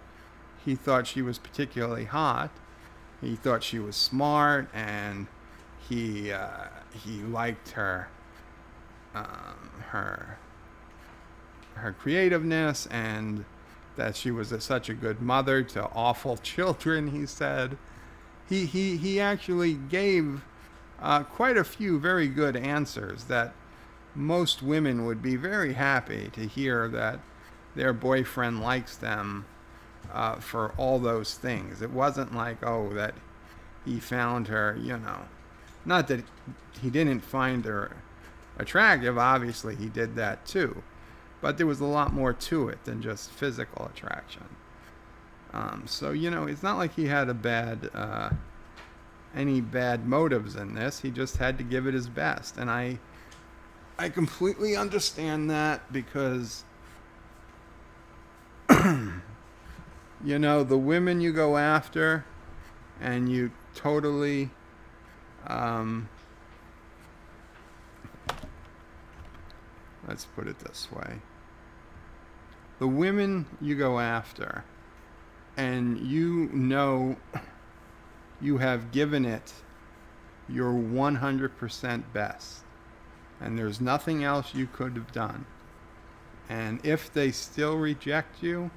he thought she was particularly hot. He thought she was smart, and he liked her creativeness, and that she was such a good mother to awful children, he said. He actually gave quite a few very good answers that most women would be very happy to hear, that their boyfriend likes them for all those things. It wasn't like, oh, that he found her, not that he didn't find her attractive. Obviously he did that too, but there was a lot more to it than just physical attraction. So it's not like he had any bad motives in this. He just had to give it his best, and I completely understand that, because the women you go after, and you totally let's put it this way. The women you go after, and you have given it your 100% best, and there's nothing else you could have done. And if they still reject you,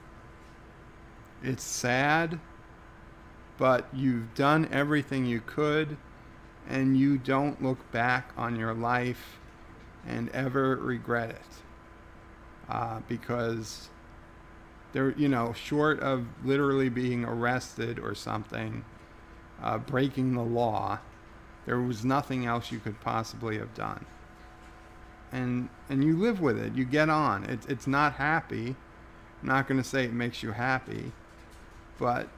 it's sad, but you've done everything you could, and you don't look back on your life and ever regret it. Because they're, short of literally being arrested or something, breaking the law, there was nothing else you could possibly have done. And you live with it. You get on. It's not happy. I'm not going to say it makes you happy, but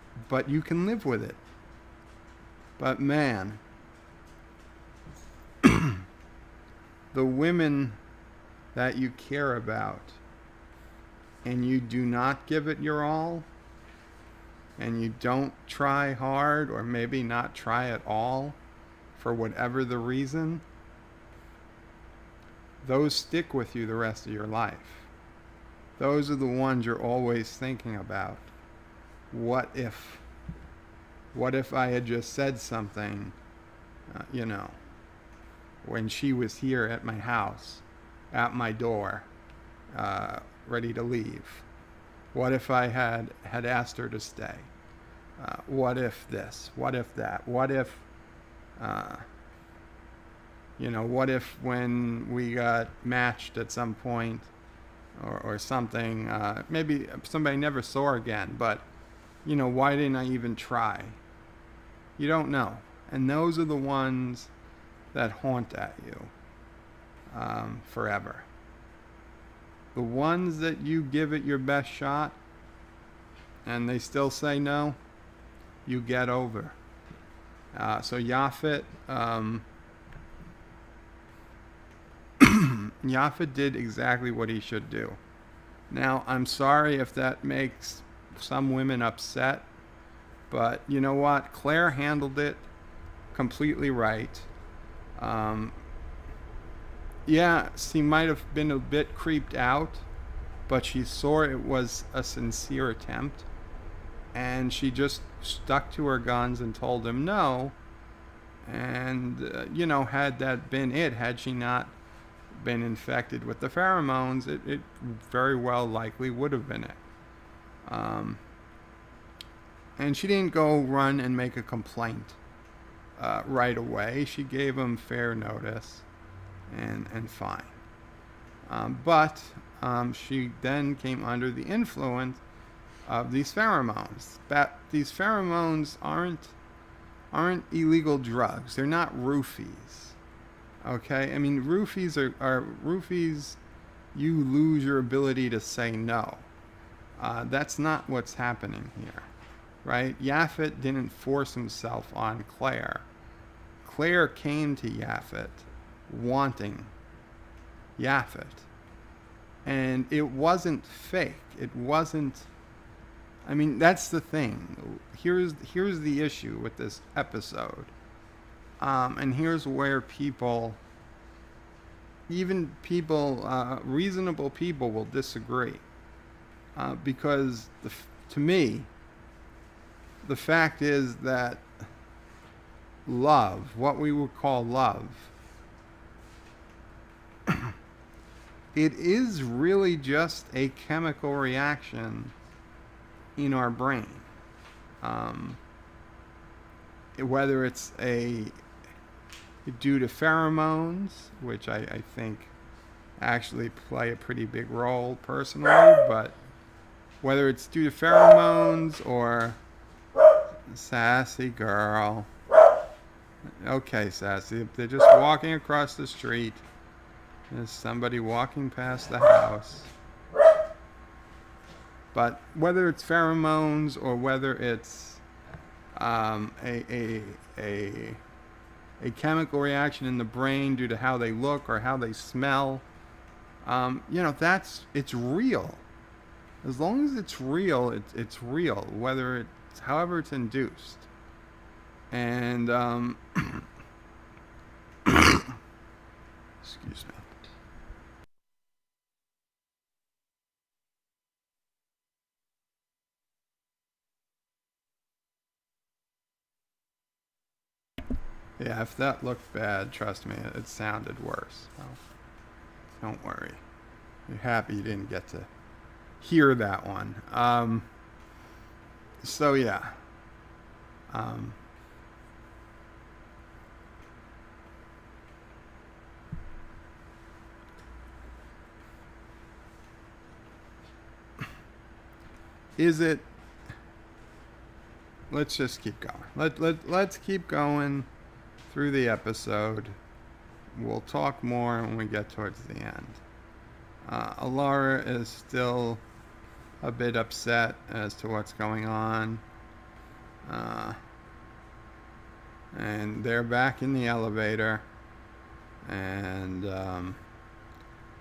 you can live with it. But man, the women that you care about and you do not give it your all, and you don't try hard, or maybe not try at all for whatever the reason, those stick with you the rest of your life. Those are the ones you're always thinking about. What if I had just said something, when she was here at my house, at my door, ready to leave? What if I had asked her to stay? What if this? What if that? What if, what if when we got matched at some point or something, maybe somebody never saw her again, but, why didn't I even try? You don't know. And those are the ones that haunt at you forever. The ones that you give it your best shot and they still say no, you get over. So Yaphet, Yaphet did exactly what he should do. Now, I'm sorry if that makes some women upset, but you know what? Claire handled it completely right. Yeah, she might have been a bit creeped out, but she saw it was a sincere attempt, and she just stuck to her guns and told him no. And, had that been it, had she not been infected with the pheromones, it very well likely would have been it. And she didn't go run and make a complaint right away. She gave him fair notice and fine. But she then came under the influence of these pheromones. These pheromones aren't illegal drugs. They're not roofies. Okay? I mean, roofies are roofies. You lose your ability to say no. That's not what's happening here, right? Yaphet didn't force himself on Claire. Claire came to Yaphet wanting Yaphet. And it wasn't fake. It wasn't... I mean, that's the thing. Here's the issue with this episode. And here's where reasonable people will disagree. Because, to me, the fact is that love, what we would call love, it is really just a chemical reaction in our brain. Whether it's due to pheromones, which I think actually play a pretty big role personally, but whether it's due to pheromones or... Sassy girl. Okay, Sassy. If they're just walking across the street, there's somebody walking past the house. But whether it's pheromones or whether it's a chemical reaction in the brain due to how they look or how they smell, it's real. As long as it's real, it's real. Whether it's however it's induced. And excuse me. Yeah, if that looked bad, trust me, it sounded worse. So don't worry. You're happy you didn't get to hear that one. So yeah. Is it... Let's just keep going. Let's keep going through the episode. We'll talk more when we get towards the end. Alara is still a bit upset as to what's going on. And they're back in the elevator. And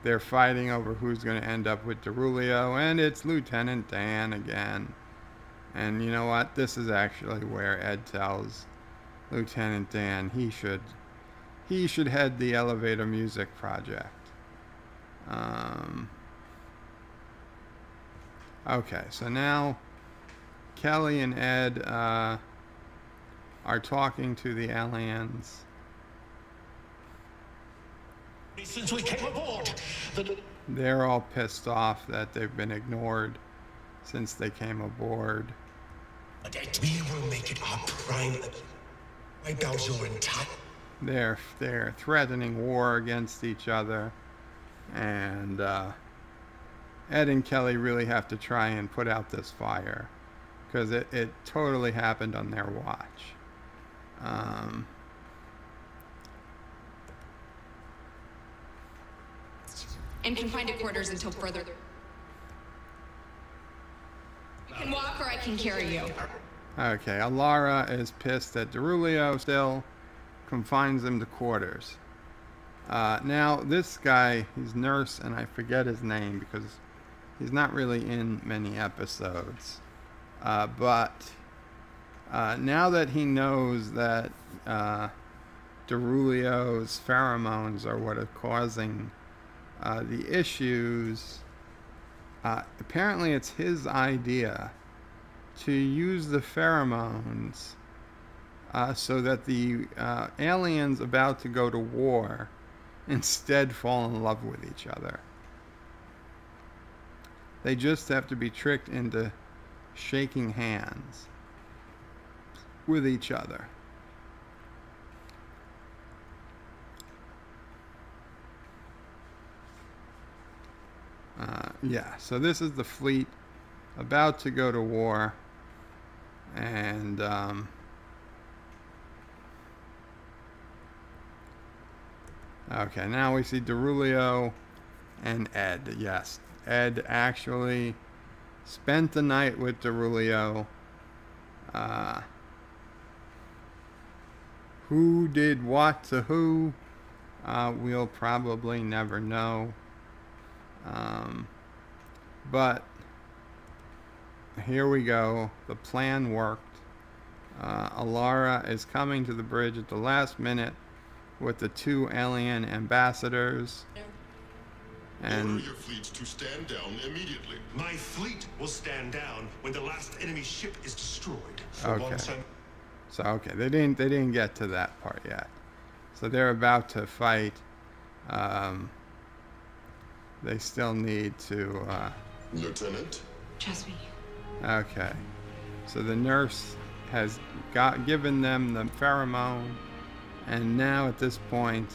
they're fighting over who's going to end up with Darulio, and it's Lieutenant Dan again. And you know what? This is actually where Ed tells Lieutenant Dan he should head the elevator music project. Okay, so now Kelley and Ed are talking to the aliens. Since we came aboard, They're all pissed off that they've been ignored since they came aboard. we will make it our prime. Wipe out your entire. They're threatening war against each other, and Ed and Kelley really have to try and put out this fire because it totally happened on their watch. And confined to quarters until further. You can walk or I can carry you. Okay, Alara is pissed at Darulio still, confines him to quarters. Now, this guy, he's Nurse, and I forget his name because he's not really in many episodes. But now that he knows that Darulio's pheromones are what are causing the issues, apparently it's his idea to use the pheromones so that the aliens about to go to war instead fall in love with each other. They just have to be tricked into shaking hands with each other. Yeah, so this is the fleet about to go to war, and okay, now we see Darulio and Ed. Yes, Ed actually spent the night with Darulio. Who did what to who? We'll probably never know. But here we go. The plan worked. Alara is coming to the bridge at the last minute with the 2 alien ambassadors. And order your fleets to stand down immediately. My fleet will stand down when the last enemy ship is destroyed. okay. So okay, they didn't get to that part yet. So they're about to fight. They still need to Lieutenant? Trust me. Okay. So the nurse has given them the pheromone, and now at this point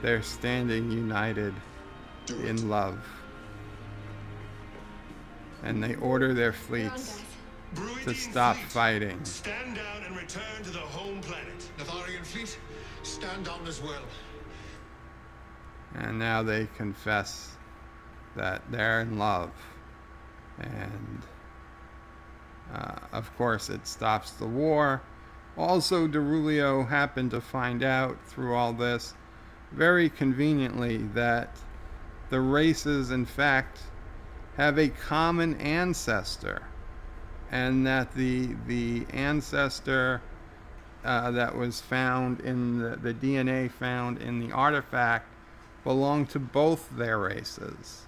they're standing united in love. And they order their fleets to stop fighting. Stand down and return to the home planet. Natharian fleet, stand down as well. And now they confess that they're in love. And of course it stops the war. Also, Darulio happened to find out through all this very conveniently that the races in fact have a common ancestor, and that the ancestor that was found in the DNA found in the artifact belonged to both their races.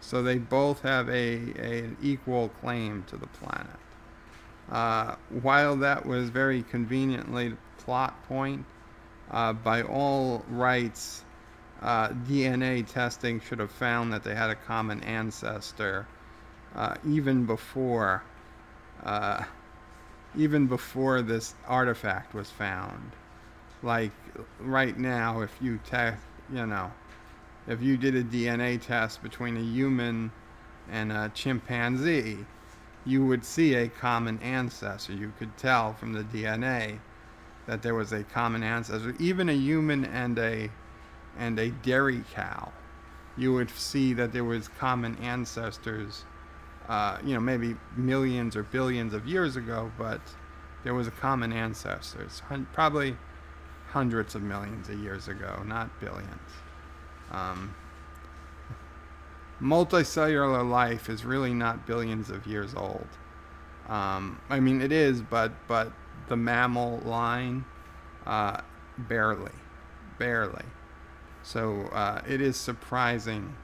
So they both have an equal claim to the planet. While that was very conveniently plot point, by all rights, DNA testing should have found that they had a common ancestor even before this artifact was found. Like right now, if you if you did a DNA test between a human and a chimpanzee, you would see a common ancestor. You could tell from the DNA that there was a common ancestor. Even a human and a dairy cow, you would see that there was common ancestors, maybe millions or billions of years ago, but there was a common ancestor. It's probably hundreds of millions of years ago, not billions. Multicellular life is really not billions of years old. I mean, it is, but the mammal line, barely. So it is surprising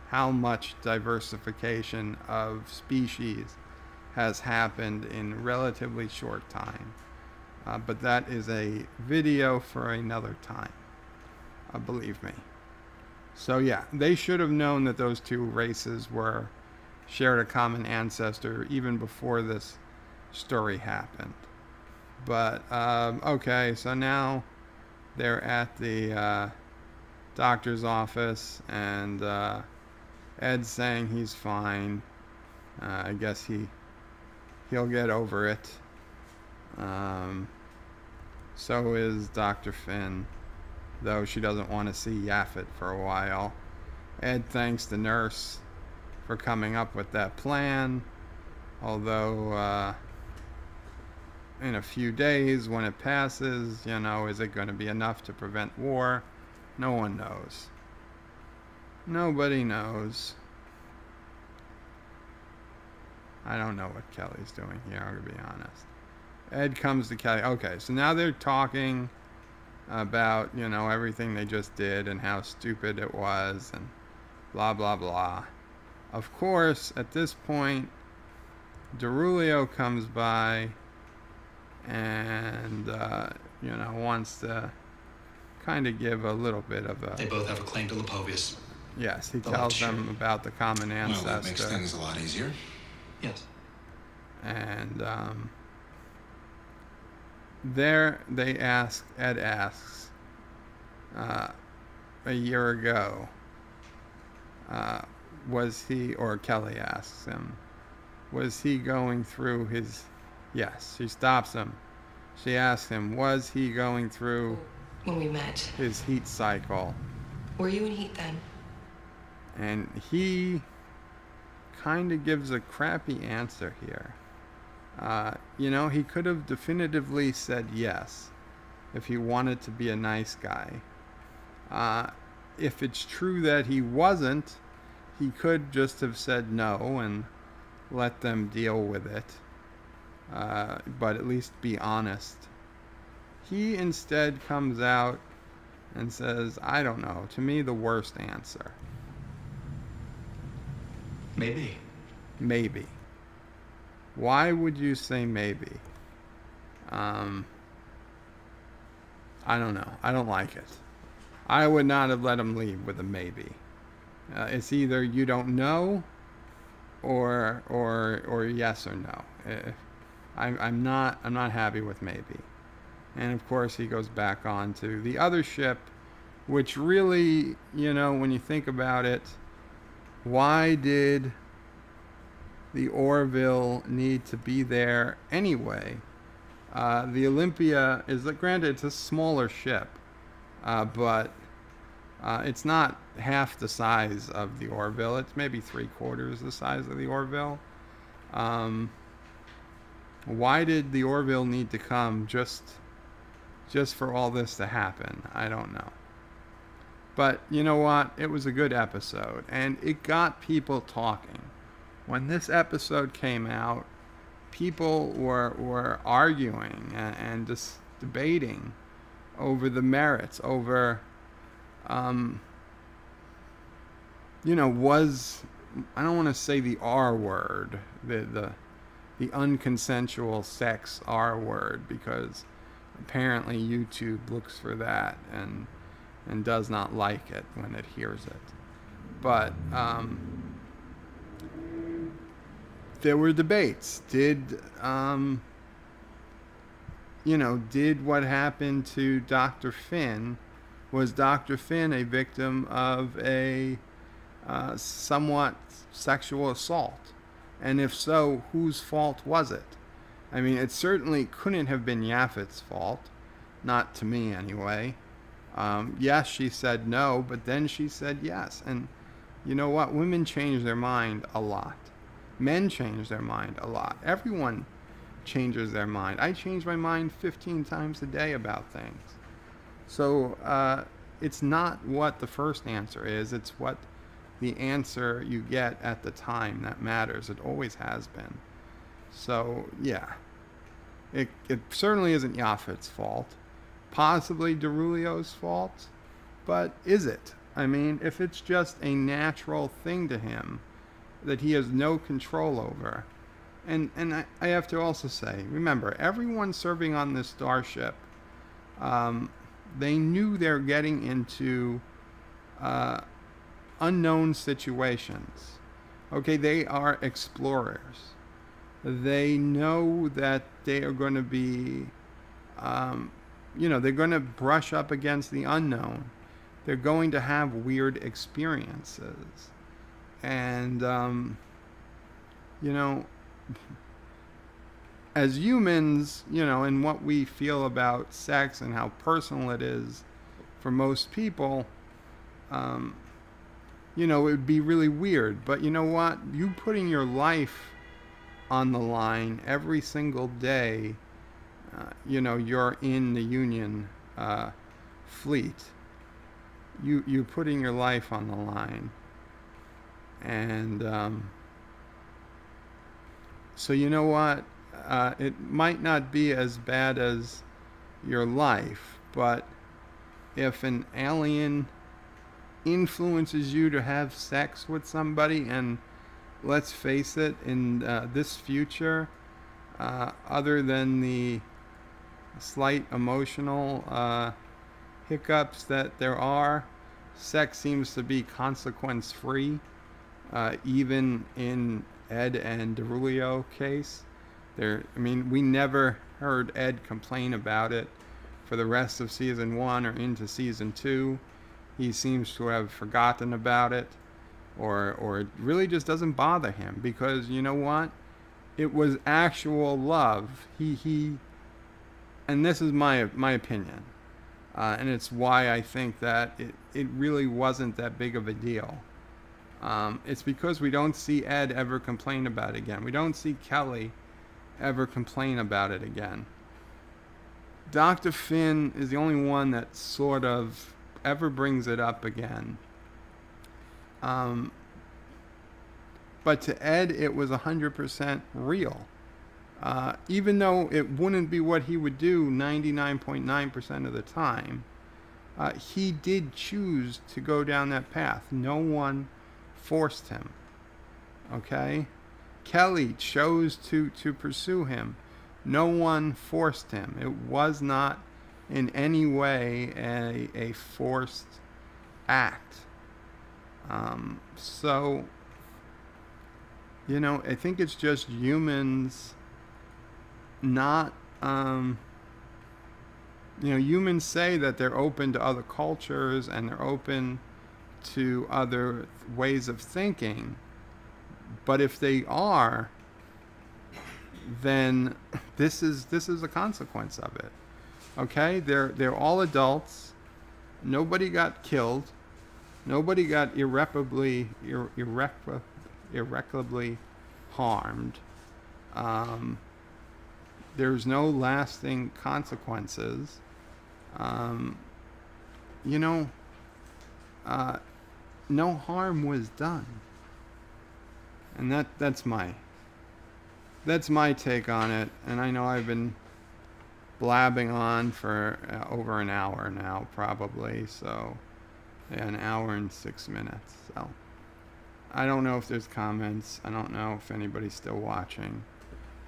how much diversification of species has happened in relatively short time. But that is a video for another time, believe me. So yeah, they should have known that those two races shared a common ancestor even before this story happened. But okay, so now they're at the doctor's office, and Ed's saying he's fine. I guess he'll get over it. So is Dr. Finn, though she doesn't want to see Yaphet for a while. Ed thanks the nurse for coming up with that plan, although in a few days when it passes, you know, is it going to be enough to prevent war? No one knows. Nobody knows. I don't know what Kelly's doing here, I'm going to be honest. Ed comes to Kelley. Okay, so now they're talking about, you know, everything they just did and how stupid it was and blah, blah, blah. Of course, at this point, Darulio comes by and, you know, wants to kind of give a little bit of a... They both have a claim to Lipovius. Yes, he tells them about the common ancestor. Well, that makes things a lot easier. Yes. And there Ed asks, a year ago, was he, or Kelley asks him, was he going through his, yes, she stops him. She asks him, was he going through When we met. his heat cycle? Were you in heat then? And he kind of gives a crappy answer here. You know, he could have definitively said yes if he wanted to be a nice guy. If it's true that he wasn't, he could just have said no and let them deal with it. But at least be honest. He instead comes out and says, I don't know, to me the worst answer. Maybe. Maybe. Why would you say maybe? I don't know. I don't like it. I would not have let him leave with a maybe. It's either you don't know or yes or no. I'm not happy with maybe. And of course he goes back on to the other ship, which really, you know, when you think about it, why did the Orville need to be there anyway? The Olympia is, granted, it's a smaller ship, but it's not half the size of the Orville. It's maybe 3/4 the size of the Orville. Why did the Orville need to come just for all this to happen? I don't know. But you know what? It was a good episode, and it got people talking. When this episode came out, people were arguing and just debating over the merits, over, you know, I don't want to say the R word, the unconsensual sex R word, because apparently YouTube looks for that and does not like it when it hears it. But there were debates. Did what happened to Dr. Finn, was Dr. Finn a victim of a somewhat sexual assault? And if so, whose fault was it? I mean, it certainly couldn't have been Yaphet's fault. Not to me, anyway. Yes, she said no, but then she said yes. And you know what? Women change their mind a lot. Men change their mind a lot. Everyone changes their mind. I change my mind 15 times a day about things. So it's not what the first answer is, it's what the answer you get at the time that matters. It always has been. So, yeah. It certainly isn't Yaphet's fault. Possibly Darulio's fault. But is it? I mean, if it's just a natural thing to him that he has no control over. And I have to also say, remember, everyone serving on this starship, they knew they're getting into unknown situations. Okay, they are explorers. They know that they are going to be, they're going to brush up against the unknown. They're going to have weird experiences. And, as humans, and what we feel about sex and how personal it is for most people, it would be really weird. But you know what? You putting your life on the line every single day, you're in the Union fleet. You're putting your life on the line. And so you know what? It might not be as bad as your life, but if an alien influences you to have sex with somebody, and let's face it, in this future, other than the slight emotional hiccups that there are, sex seems to be consequence-free, even in Ed and Darulio case. We never heard Ed complain about it for the rest of season 1 or into season 2. He seems to have forgotten about it, or it really just doesn't bother him, because you know what? It was actual love. He and this is my opinion, and it's why I think that it really wasn't that big of a deal. It's because we don't see Ed ever complain about it again. We don't see Kelley ever complain about it again. Dr. Finn is the only one that sort of ever brings it up again. But to Ed, it was 100% real. Even though it wouldn't be what he would do 99.9% of the time, he did choose to go down that path. No one forced him. Okay? Kelley chose to pursue him. No one forced him. It was not in any way a forced act. So, I think it's just humans not, humans say that they're open to other cultures and they're open to other ways of thinking. But if they are, then this is a consequence of it. Okay? They're all adults. Nobody got killed. Nobody got irreparably harmed. There's no lasting consequences. No harm was done. And that's my take on it. And I know I've been blabbing on for over an hour now, probably. So, an hour and 6 minutes. So, I don't know if there's comments. I don't know if anybody's still watching.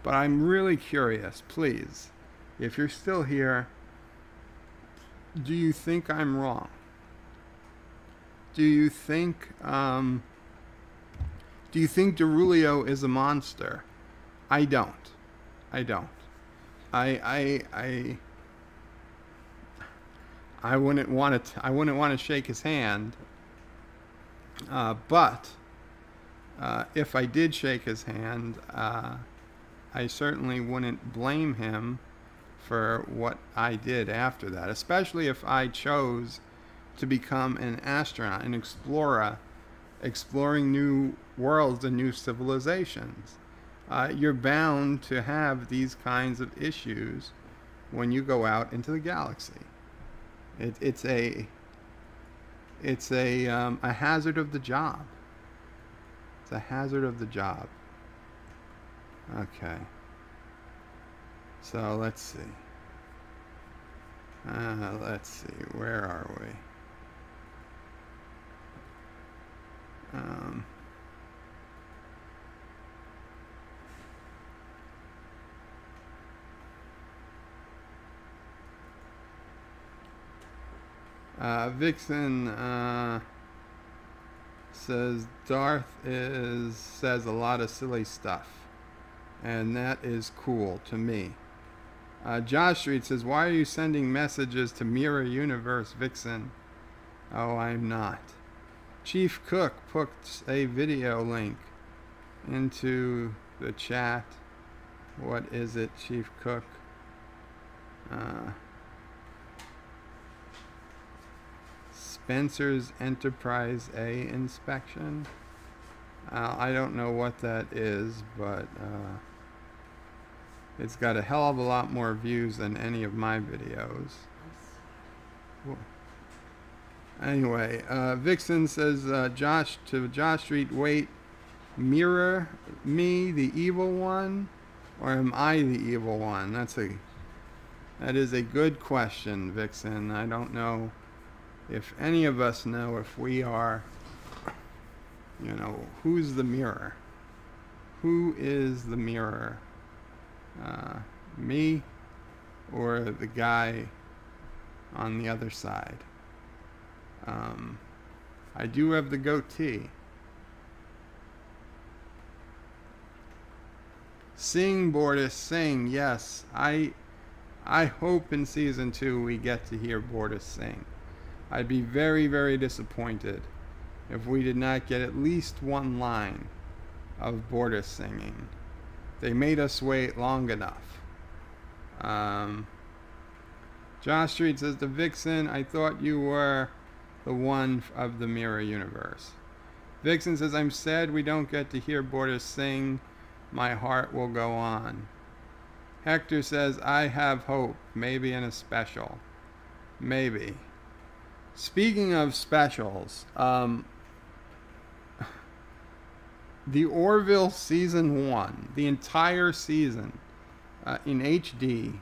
But I'm really curious. Please, if you're still here, do you think I'm wrong? Do you think Darulio is a monster? I don't. I wouldn't want to shake his hand. But if I did shake his hand, I certainly wouldn't blame him for what I did after that, especially if I chose to become an astronaut, an explorer, exploring new worlds and new civilizations. You're bound to have these kinds of issues when you go out into the galaxy. It's a hazard of the job. It's a hazard of the job. Okay. So let's see. Let's see. Where are we? Vixen says Darth says a lot of silly stuff, and that is cool to me. Josh Street says, why are you sending messages to Mirror Universe, Vixen? Oh, I'm not. Chief Cook puts a video link into the chat. What is it, Chief Cook? Spencer's Enterprise A inspection. I don't know what that is, but it's got a hell of a lot more views than any of my videos. Anyway, Vixen says, Josh Street, wait, mirror me, the evil one, or am I the evil one? That is a good question, Vixen. I don't know if any of us know if we are, you know, who's the mirror? Who is the mirror? Me or the guy on the other side? I do have the goatee. Sing, Bortus, sing. Yes, I hope in season 2 we get to hear Bortus sing. I'd be very, very disappointed if we did not get at least one line of Bortus singing. They made us wait long enough. Josh Street says, to Vixen, I thought you were the one of the Mirror Universe. Vixen says, I'm sad we don't get to hear Bortus sing. My heart will go on. Hector says, I have hope. Maybe in a special. Maybe. Speaking of specials, the Orville Season 1, the entire season in HD,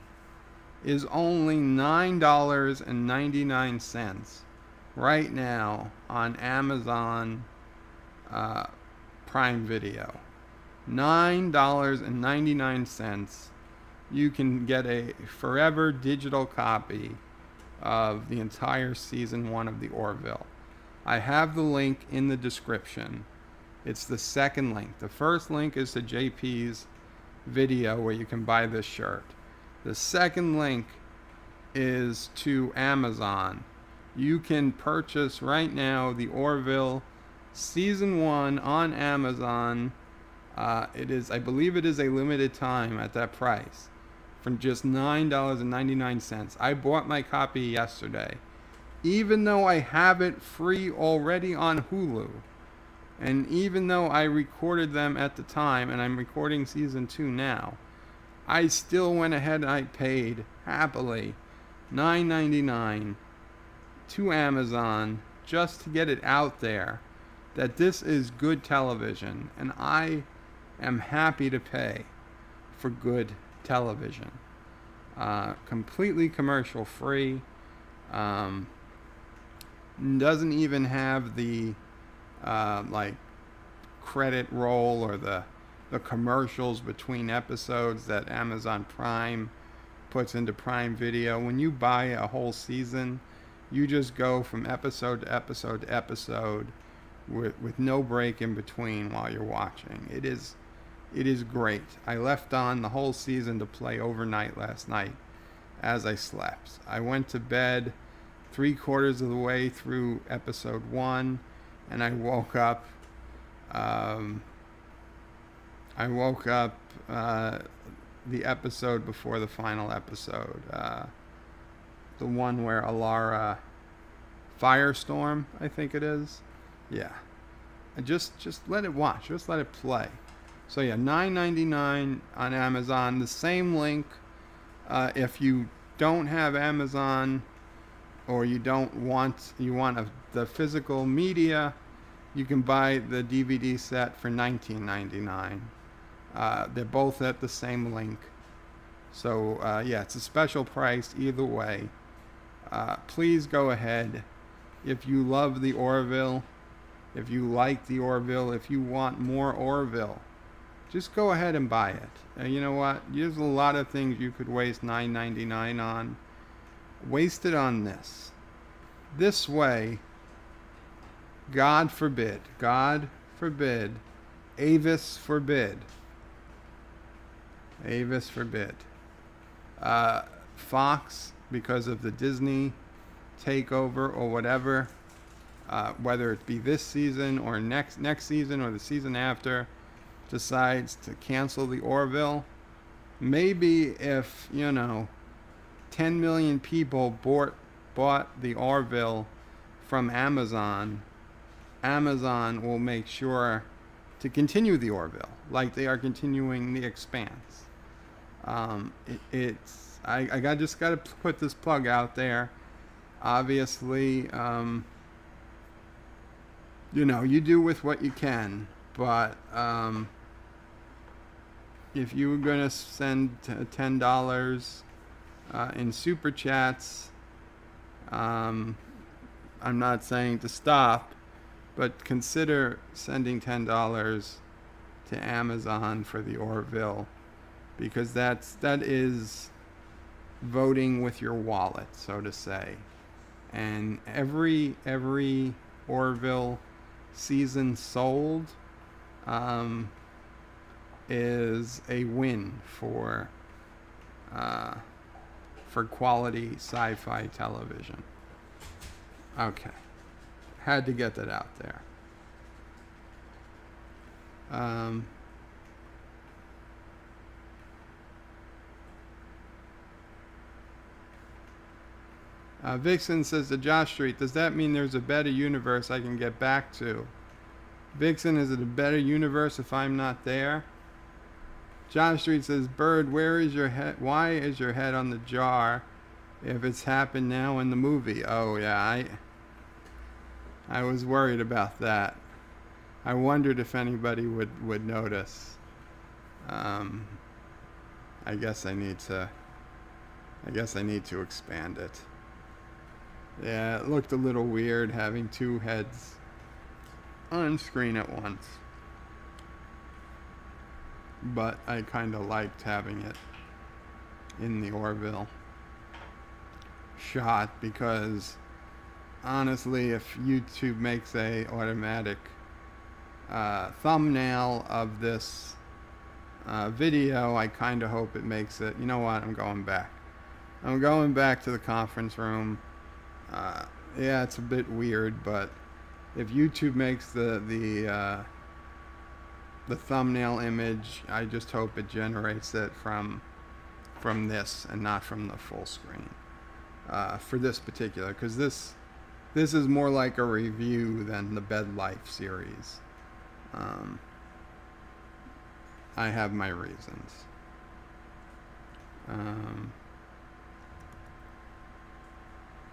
is only $9.99 right now on Amazon Prime Video. $9.99. You can get a forever digital copy of the entire season 1 of the Orville. I have the link in the description. It's the second link. The first link is to JP's video where you can buy this shirt. The second link is to Amazon. You can purchase right now the Orville season 1 on Amazon. It is, I believe it is a limited time at that price, for just $9.99. I bought my copy yesterday, even though I have it free already on Hulu, and even though I recorded them at the time, and I'm recording season 2 now, I still went ahead and I paid happily $9.99 to Amazon just to get it out there that this is good television, and I am happy to pay for good television. Completely commercial free. Doesn't even have the like credit roll or the commercials between episodes that Amazon Prime puts into Prime Video. When you buy a whole season, you just go from episode to episode to episode with no break in between while you're watching. It is great. I left on the whole season to play overnight last night as I slept. I went to bed 3/4 of the way through episode 1, and I woke up. The episode before the final episode, the one where Alara Firestorm, I think it is. Yeah, and just let it watch. Just let it play. So yeah, $9.99 on Amazon. The same link if you don't have Amazon or you want the physical media, you can buy the DVD set for $19.99. They're both at the same link. So yeah, it's a special price either way. Please go ahead. If you love the Orville, if you like the Orville, if you want more Orville, just go ahead and buy it. You know what? There's a lot of things you could waste $9.99 on. Waste it on this. This way, God forbid, Avis forbid, Fox, because of the Disney takeover or whatever, whether it be this season or next season or the season after, decides to cancel the Orville. Maybe if, you know, 10 million people bought the Orville from Amazon, Amazon will make sure to continue the Orville like they are continuing the Expanse. I just got to put this plug out there. Obviously, you know, you do with what you can, but if you were going to send $10 in super chats, I'm not saying to stop, but consider sending $10 to Amazon for the Orville, because that is voting with your wallet, so to say. And every Orville season sold is a win for quality sci-fi television. Okay, had to get that out there. Vixen says to Josh Street, does that mean there's a better universe I can get back to? Vixen, is it a better universe if I'm not there? Josh Street says, Bird, where is your head? Why is your head on the jar if it's happened now in the movie? Oh yeah, I was worried about that. I wondered if anybody would notice. I guess I need to expand it. Yeah, it looked a little weird having two heads on screen at once. But I kind of liked having it in the Orville shot, because honestly, if YouTube makes a automatic thumbnail of this video, I kind of hope it makes it, you know what, I'm going back to the conference room. Yeah, it's a bit weird, but if YouTube makes the thumbnail image, I just hope it generates it from this and not from the full screen for this particular, because this is more like a review than the Bed Life series. I have my reasons.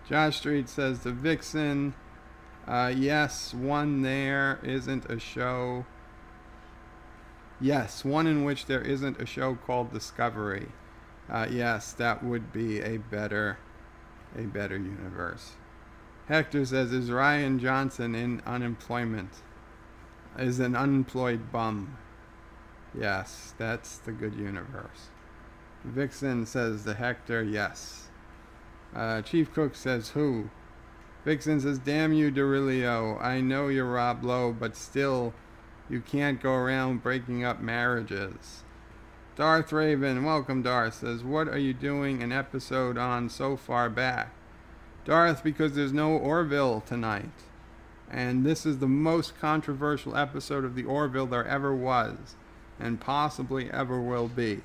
Josh Street says to Vixen, yes, one there isn't a show. Yes, one in which there isn't a show called Discovery. Yes, that would be a better universe. Hector says, is Ryan Johnson in unemployment? Is an unemployed bum? Yes, that's the good universe. Vixen says to Hector, yes. Chief Cook says, who? Vixen says, damn you, Darulio. I know you're Rob Lowe, but still, you can't go around breaking up marriages. Darth Raven, welcome Darth, says, what are you doing an episode on so far back? Darth, because there's no Orville tonight. And this is the most controversial episode of the Orville there ever was, and possibly ever will be.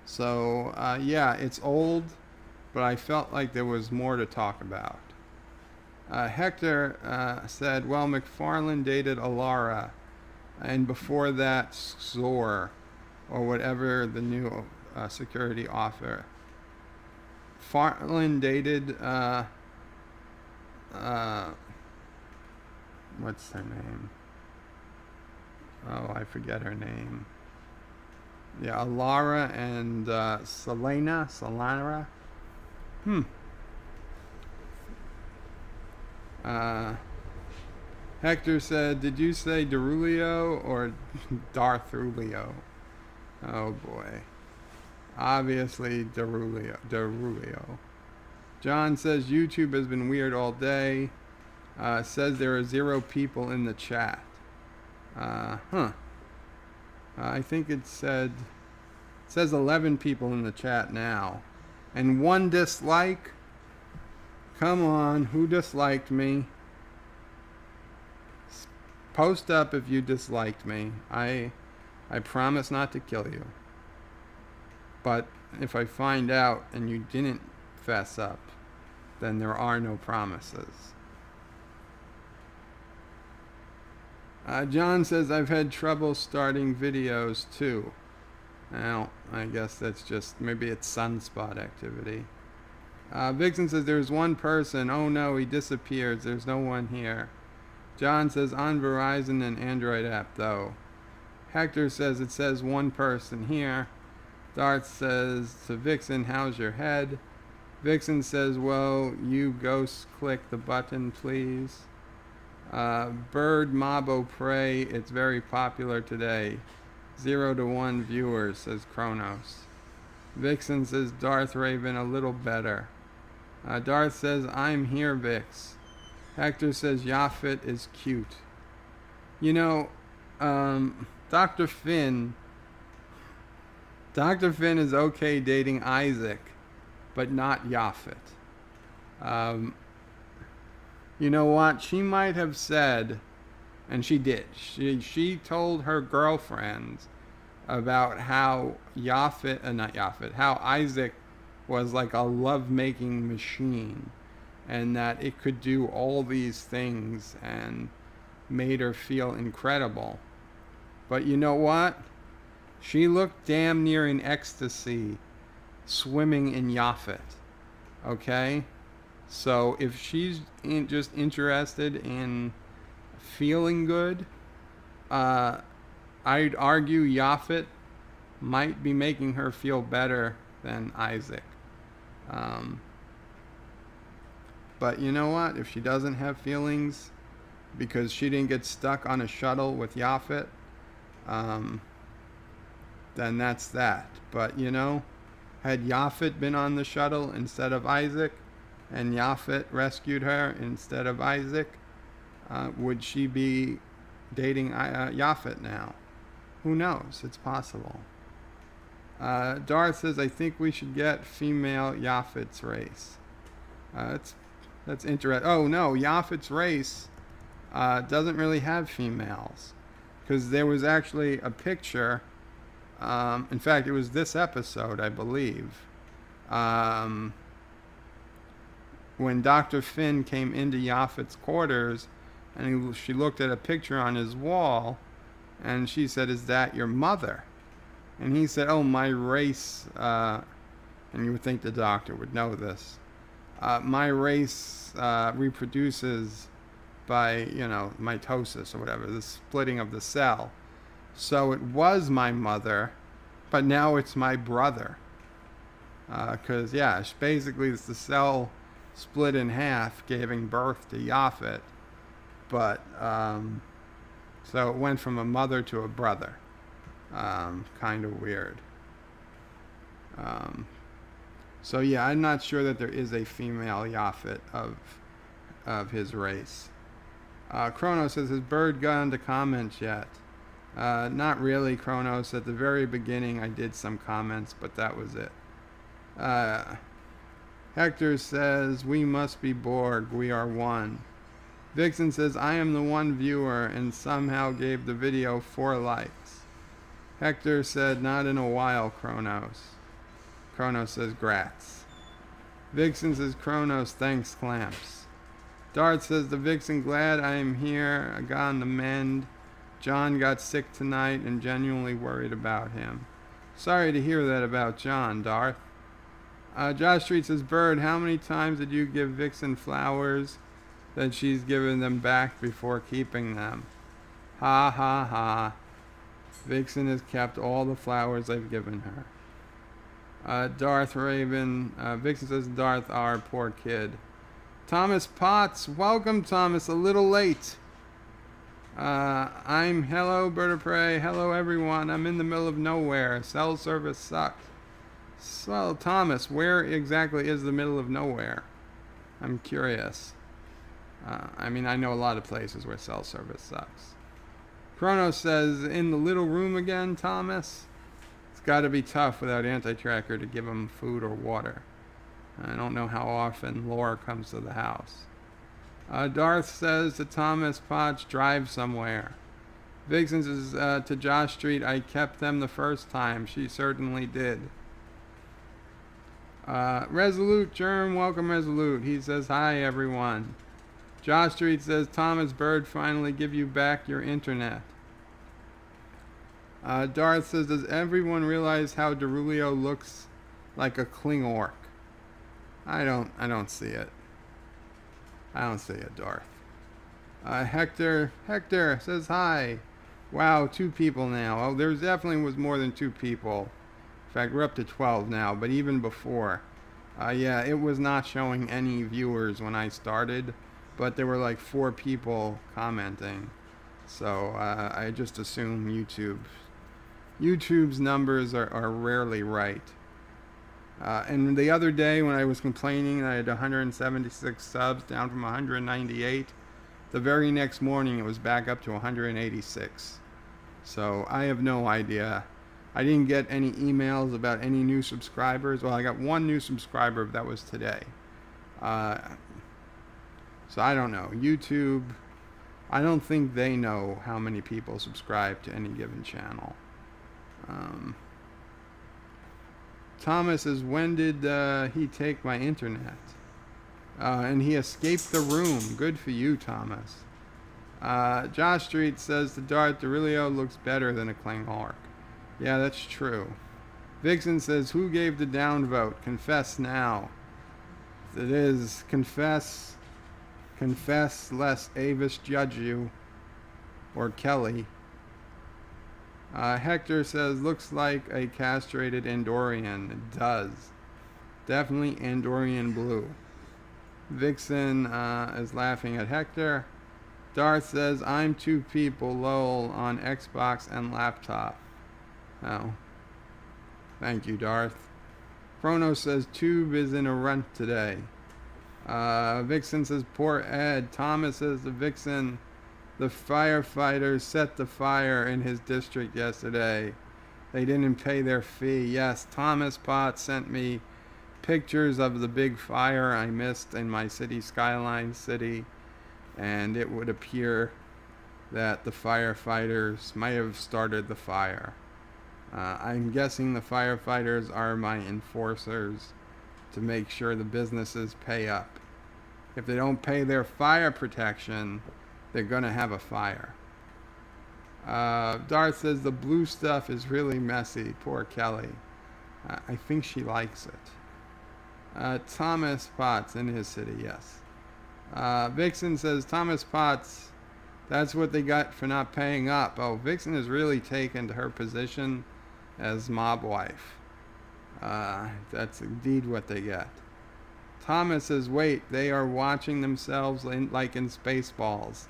So, yeah, it's old, but I felt like there was more to talk about. Hector said, well, McFarlane dated Alara, and before that, Zor, or whatever the new security officer. Farland dated what's her name? Oh, I forget her name. Yeah, Alara and Solanra. Hector said, did you say Darulio or Darulio? Oh boy. Obviously Darulio. John says YouTube has been weird all day. Says there are 0 people in the chat. I think it says 11 people in the chat now. And 1 dislike. Come on, who disliked me? Post up if you disliked me. I promise not to kill you. But if I find out and you didn't fess up, then there are no promises. John says, I've had trouble starting videos too. Well, I guess that's just, maybe it's sunspot activity. Vixen says, there's 1 person. Oh no, he disappeared. There's no one here. John says, on Verizon and Android app though. Hector says, it says 1 person here. Darth says to Vixen, how's your head? Vixen says, well, you ghosts click the button, please. Bird Mabo Prey, it's very popular today. 0 to 1 viewers, says Kronos. Vixen says, Darth Raven, a little better. Darth says, I'm here, Vix. Hector says, Yaphet is cute. You know, Dr. Finn is okay dating Isaac, but not Yaphet. You know what? She might have said, and she did. She told her girlfriends about how how Isaac was like a love-making machine, and that it could do all these things, and made her feel incredible. But you know what? She looked damn near in ecstasy, swimming in Yaphet. Okay? So if she's just interested in feeling good, I'd argue Yaphet might be making her feel better than Isaac. But you know what? If she doesn't have feelings because she didn't get stuck on a shuttle with Yaphet, then that's that. But you know, had Yaphet been on the shuttle instead of Isaac, and Yaphet rescued her instead of Isaac, would she be dating Yaphet now? Who knows? It's possible. Darth says, I think we should get female Yaphet's race. That's interesting. Oh no, Yaphet's race doesn't really have females, because there was actually a picture. In fact, it was this episode, I believe. When Dr. Finn came into Yaphet's quarters, and she looked at a picture on his wall, and she said, is that your mother? And he said, oh, my race, and you would think the doctor would know this, my race reproduces by, you know, mitosis or whatever, the splitting of the cell. So it was my mother, but now it's my brother. Because, yeah, basically it's the cell split in half, giving birth to Yaphet. But, so it went from a mother to a brother. Kind of weird. So, yeah, I'm not sure that there is a female Yaphet of his race. Kronos says, has Bird gotten to comments yet? Not really, Kronos. At the very beginning I did some comments, but that was it. Hector says, we must be Borg, we are one. Vixen says, I am the one viewer and somehow gave the video 4 likes. Hector said, not in a while, Kronos. Kronos says, grats. Vixen says, Kronos, thanks, Clamps. Dart says, the Vixen, glad I am here, I got on the mend. John got sick tonight and genuinely worried about him. Sorry to hear that about John, Darth. Josh Street says, Bird, how many times did you give Vixen flowers that she's given them back before keeping them. Ha ha ha. Vixen has kept all the flowers I've given her. Darth Raven. Vixen says, Darth, our poor kid. Thomas Potts. Welcome, Thomas. A little late. I'm hello, Bird of Prey. Hello, everyone. I'm in the middle of nowhere. Cell service sucks. So, Thomas, where exactly is the middle of nowhere? I'm curious. I mean, I know a lot of places where cell service sucks. Chronos says, in the little room again, Thomas? It's got to be tough without anti-tracker to give him food or water. I don't know how often Laura comes to the house. Darth says to Thomas Potts, drive somewhere. Vixen says to Josh Street, I kept them the first time. She certainly did. Resolute Germ, welcome Resolute. He says, hi everyone. Josh Street says, Thomas Bird finally give you back your internet. Darth says, does everyone realize how Darulio looks like a Kling orc? I don't see it. I don't see it, Darth. Hector says hi. Wow, 2 people now. Oh, there definitely was more than 2 people. In fact, we're up to 12 now, but even before. Yeah, it was not showing any viewers when I started, but there were like 4 people commenting. So I just assume YouTube's numbers are rarely right. And the other day when I was complaining I had 176 subs down from 198, the very next morning it was back up to 186. So I have no idea. I didn't get any emails about any new subscribers. Well, I got 1 new subscriber, but that was today. So I don't know. YouTube, I don't think they know how many people subscribe to any given channel. Thomas says, when did he take my internet? And he escaped the room. Good for you, Thomas. Josh Street says, the Darth Darulio looks better than a Kling orc. Yeah, that's true. Vixen says, who gave the down vote? Confess now. It is confess. Confess lest Avis judge you. Or Kelly. Hector says, looks like a castrated Andorian. It does. Definitely Andorian blue. Vixen is laughing at Hector. Darth says, I'm 2 people, lol, on Xbox and laptop. Oh. Thank you, Darth. Chronos says, Tube is in a runt today. Vixen says, poor Ed. Thomas says, the Vixen... The firefighters set the fire in his district yesterday. They didn't pay their fee. Yes, Thomas Potts sent me pictures of the big fire I missed in my city, Skyline City. And it would appear that the firefighters might have started the fire. I'm guessing the firefighters are my enforcers to make sure the businesses pay up. If they don't pay their fire protection, they're gonna have a fire. Darth says the blue stuff is really messy. Poor Kelly. I think she likes it. Thomas Potts in his city, yes. Vixen says Thomas Potts, that's what they got for not paying up. Oh, Vixen has really taken to her position as mob wife. That's indeed what they get. Thomas says, wait, they are watching themselves like in Spaceballs.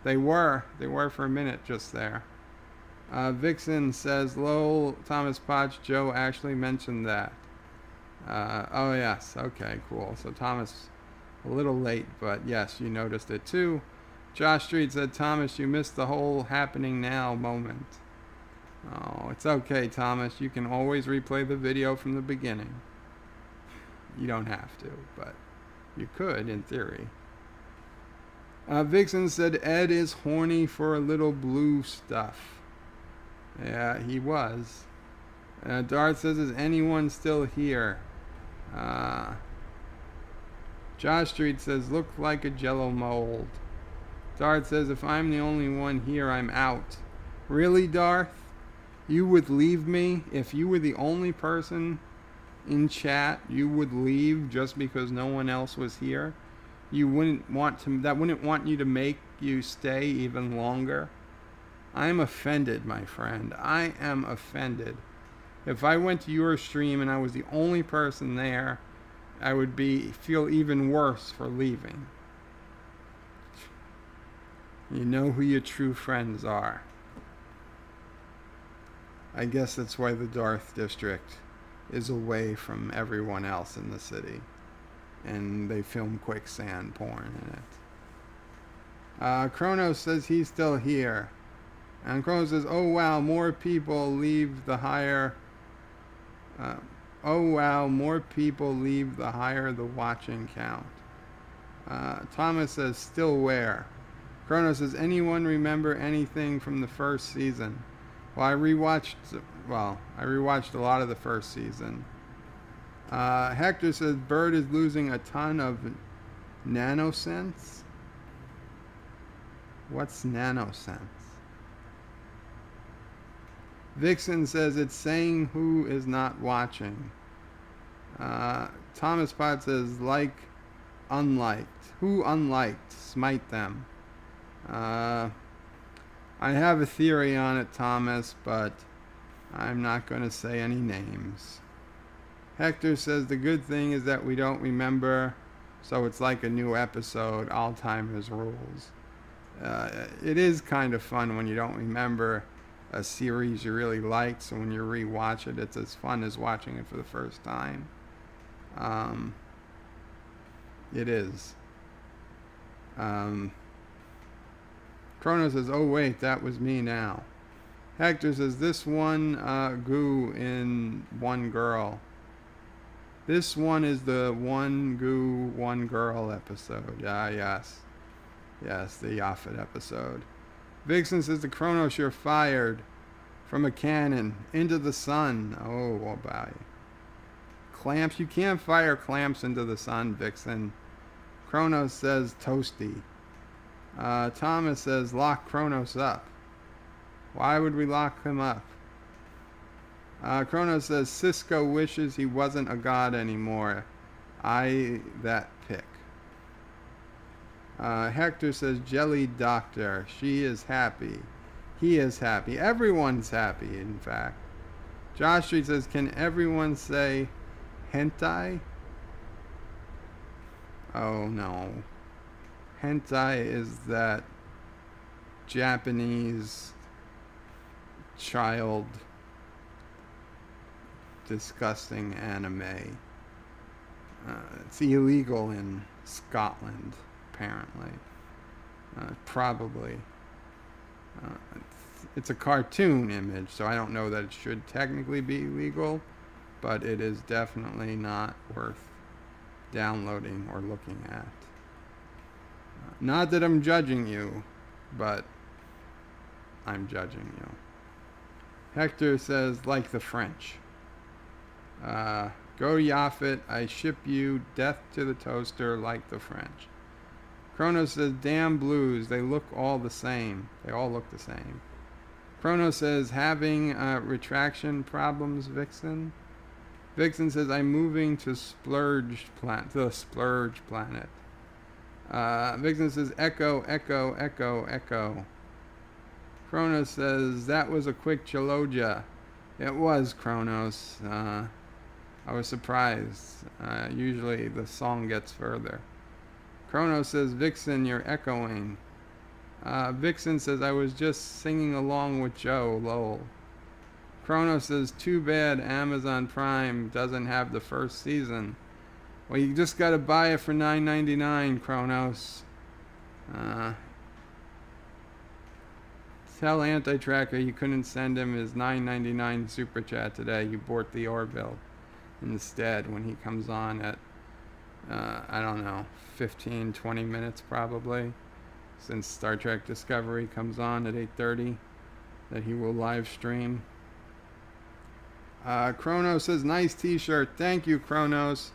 They were for a minute just there. Vixen says, lol, Thomas Potts, Joe actually mentioned that. Oh yes, okay, cool. So Thomas, a little late, but yes, you noticed it too. Josh Street said, Thomas, you missed the whole happening now moment. Oh, it's okay, Thomas. You can always replay the video from the beginning. You don't have to, but you could in theory. Vixen said Ed is horny for a little blue stuff. Yeah, he was. Darth says, is anyone still here? Josh Street says, look like a jello mold. Darth says, if I'm the only one here, I'm out. Really, Darth? You would leave me? If you were the only person in chat, you would leave just because no one else was here? you wouldn't want to, that wouldn't want you to make you stay even longer? I'm offended, my friend. I am offended. If I went to your stream and I was the only person there, I would feel even worse for leaving. You know who your true friends are. I guess that's why the Darth District is away from everyone else in the city. And they film quicksand porn in it. Kronos says he's still here. And Kronos says, oh wow, more people leave the higher... oh wow, more people leave the higher the watching count. Thomas says, still where? Kronos says, anyone remember anything from the first season? Well, I rewatched a lot of the first season. Hector says, Bird is losing a ton of nanosense? What's nanosense? Vixen says, it's saying who is not watching. Thomas Potts says, like, unliked. Who unliked? Smite them. I have a theory on it, Thomas, but I'm not going to say any names. Hector says, the good thing is that we don't remember, so it's like a new episode, Alzheimer's rules. It is kind of fun when you don't remember a series you really liked, so when you rewatch it, it's as fun as watching it for the first time. It is. Kronos says, oh wait, that was me now. Hector says, this one goo in one girl. This one is the one goo, one girl episode. Yes. Yes, the Yaphet episode. Vixen says, the Kronos, you're fired from a cannon into the sun. Oh, well, bye. Clamps, you can't fire clamps into the sun, Vixen. Kronos says, toasty. Thomas says, lock Kronos up. Why would we lock him up? Kronos says, Cisco wishes he wasn't a god anymore. That pick. Hector says, Jelly Doctor. She is happy. He is happy. Everyone's happy, in fact. Josh Street says, can everyone say hentai? Oh, no. Hentai is that Japanese child disgusting anime. It's illegal in Scotland, apparently. Probably. It's a cartoon image, so I don't know that it should technically be illegal, but it is definitely not worth downloading or looking at. Not that I'm judging you, but I'm judging you. Hector says, like the French. Go to Yaphet, I ship you death to the toaster like the French. Kronos says, damn blues, they look all the same. They all look the same. Kronos says, having retraction problems, Vixen? Vixen says, I'm moving to the Splurge planet. Vixen says, echo, echo, echo, echo. Kronos says, that was a quick Chaloja. It was, Kronos. I was surprised. Usually the song gets further. Kronos says, Vixen, you're echoing. Vixen says, I was just singing along with Joe, lol. Kronos says, too bad Amazon Prime doesn't have the first season. Well, you just gotta buy it for $9.99, Kronos. Tell Anti-Tracker you couldn't send him his $9.99 super chat today. You bought the Orville instead when he comes on at, I don't know, 15, 20 minutes probably, since Star Trek Discovery comes on at 8:30, that he will live stream. Kronos says, nice t-shirt. Thank you, Kronos.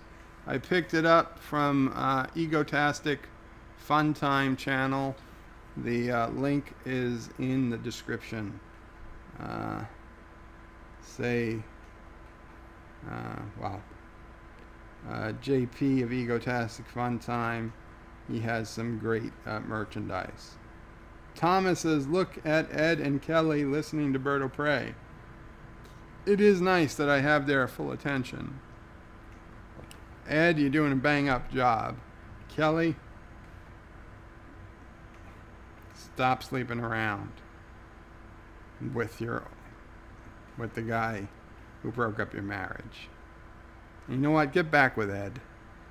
I picked it up from Egotastic Fun Time channel. The link is in the description. JP of Egotastic Fun Time. he has some great merchandise. Thomas says, look at Ed and Kelly listening to Bird of Prey. It is nice that I have their full attention. Ed, you're doing a bang-up job. Kelly, stop sleeping around with the guy who broke up your marriage. And you know what? Get back with Ed.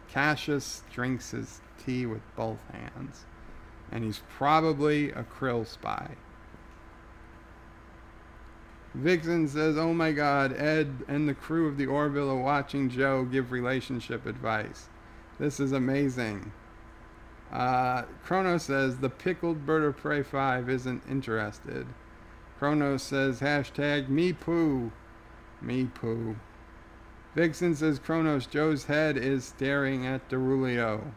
Cassius drinks his tea with both hands, and he's probably a Krill spy. Vixen says, oh my God, Ed and the crew of the Orville are watching Joe give relationship advice. This is amazing. Chrono says, the pickled Bird of Prey 5 isn't interested. Chrono says, hashtag me poo. Me poo. Vixen says, Kronos, Joe's head is staring at Darulio.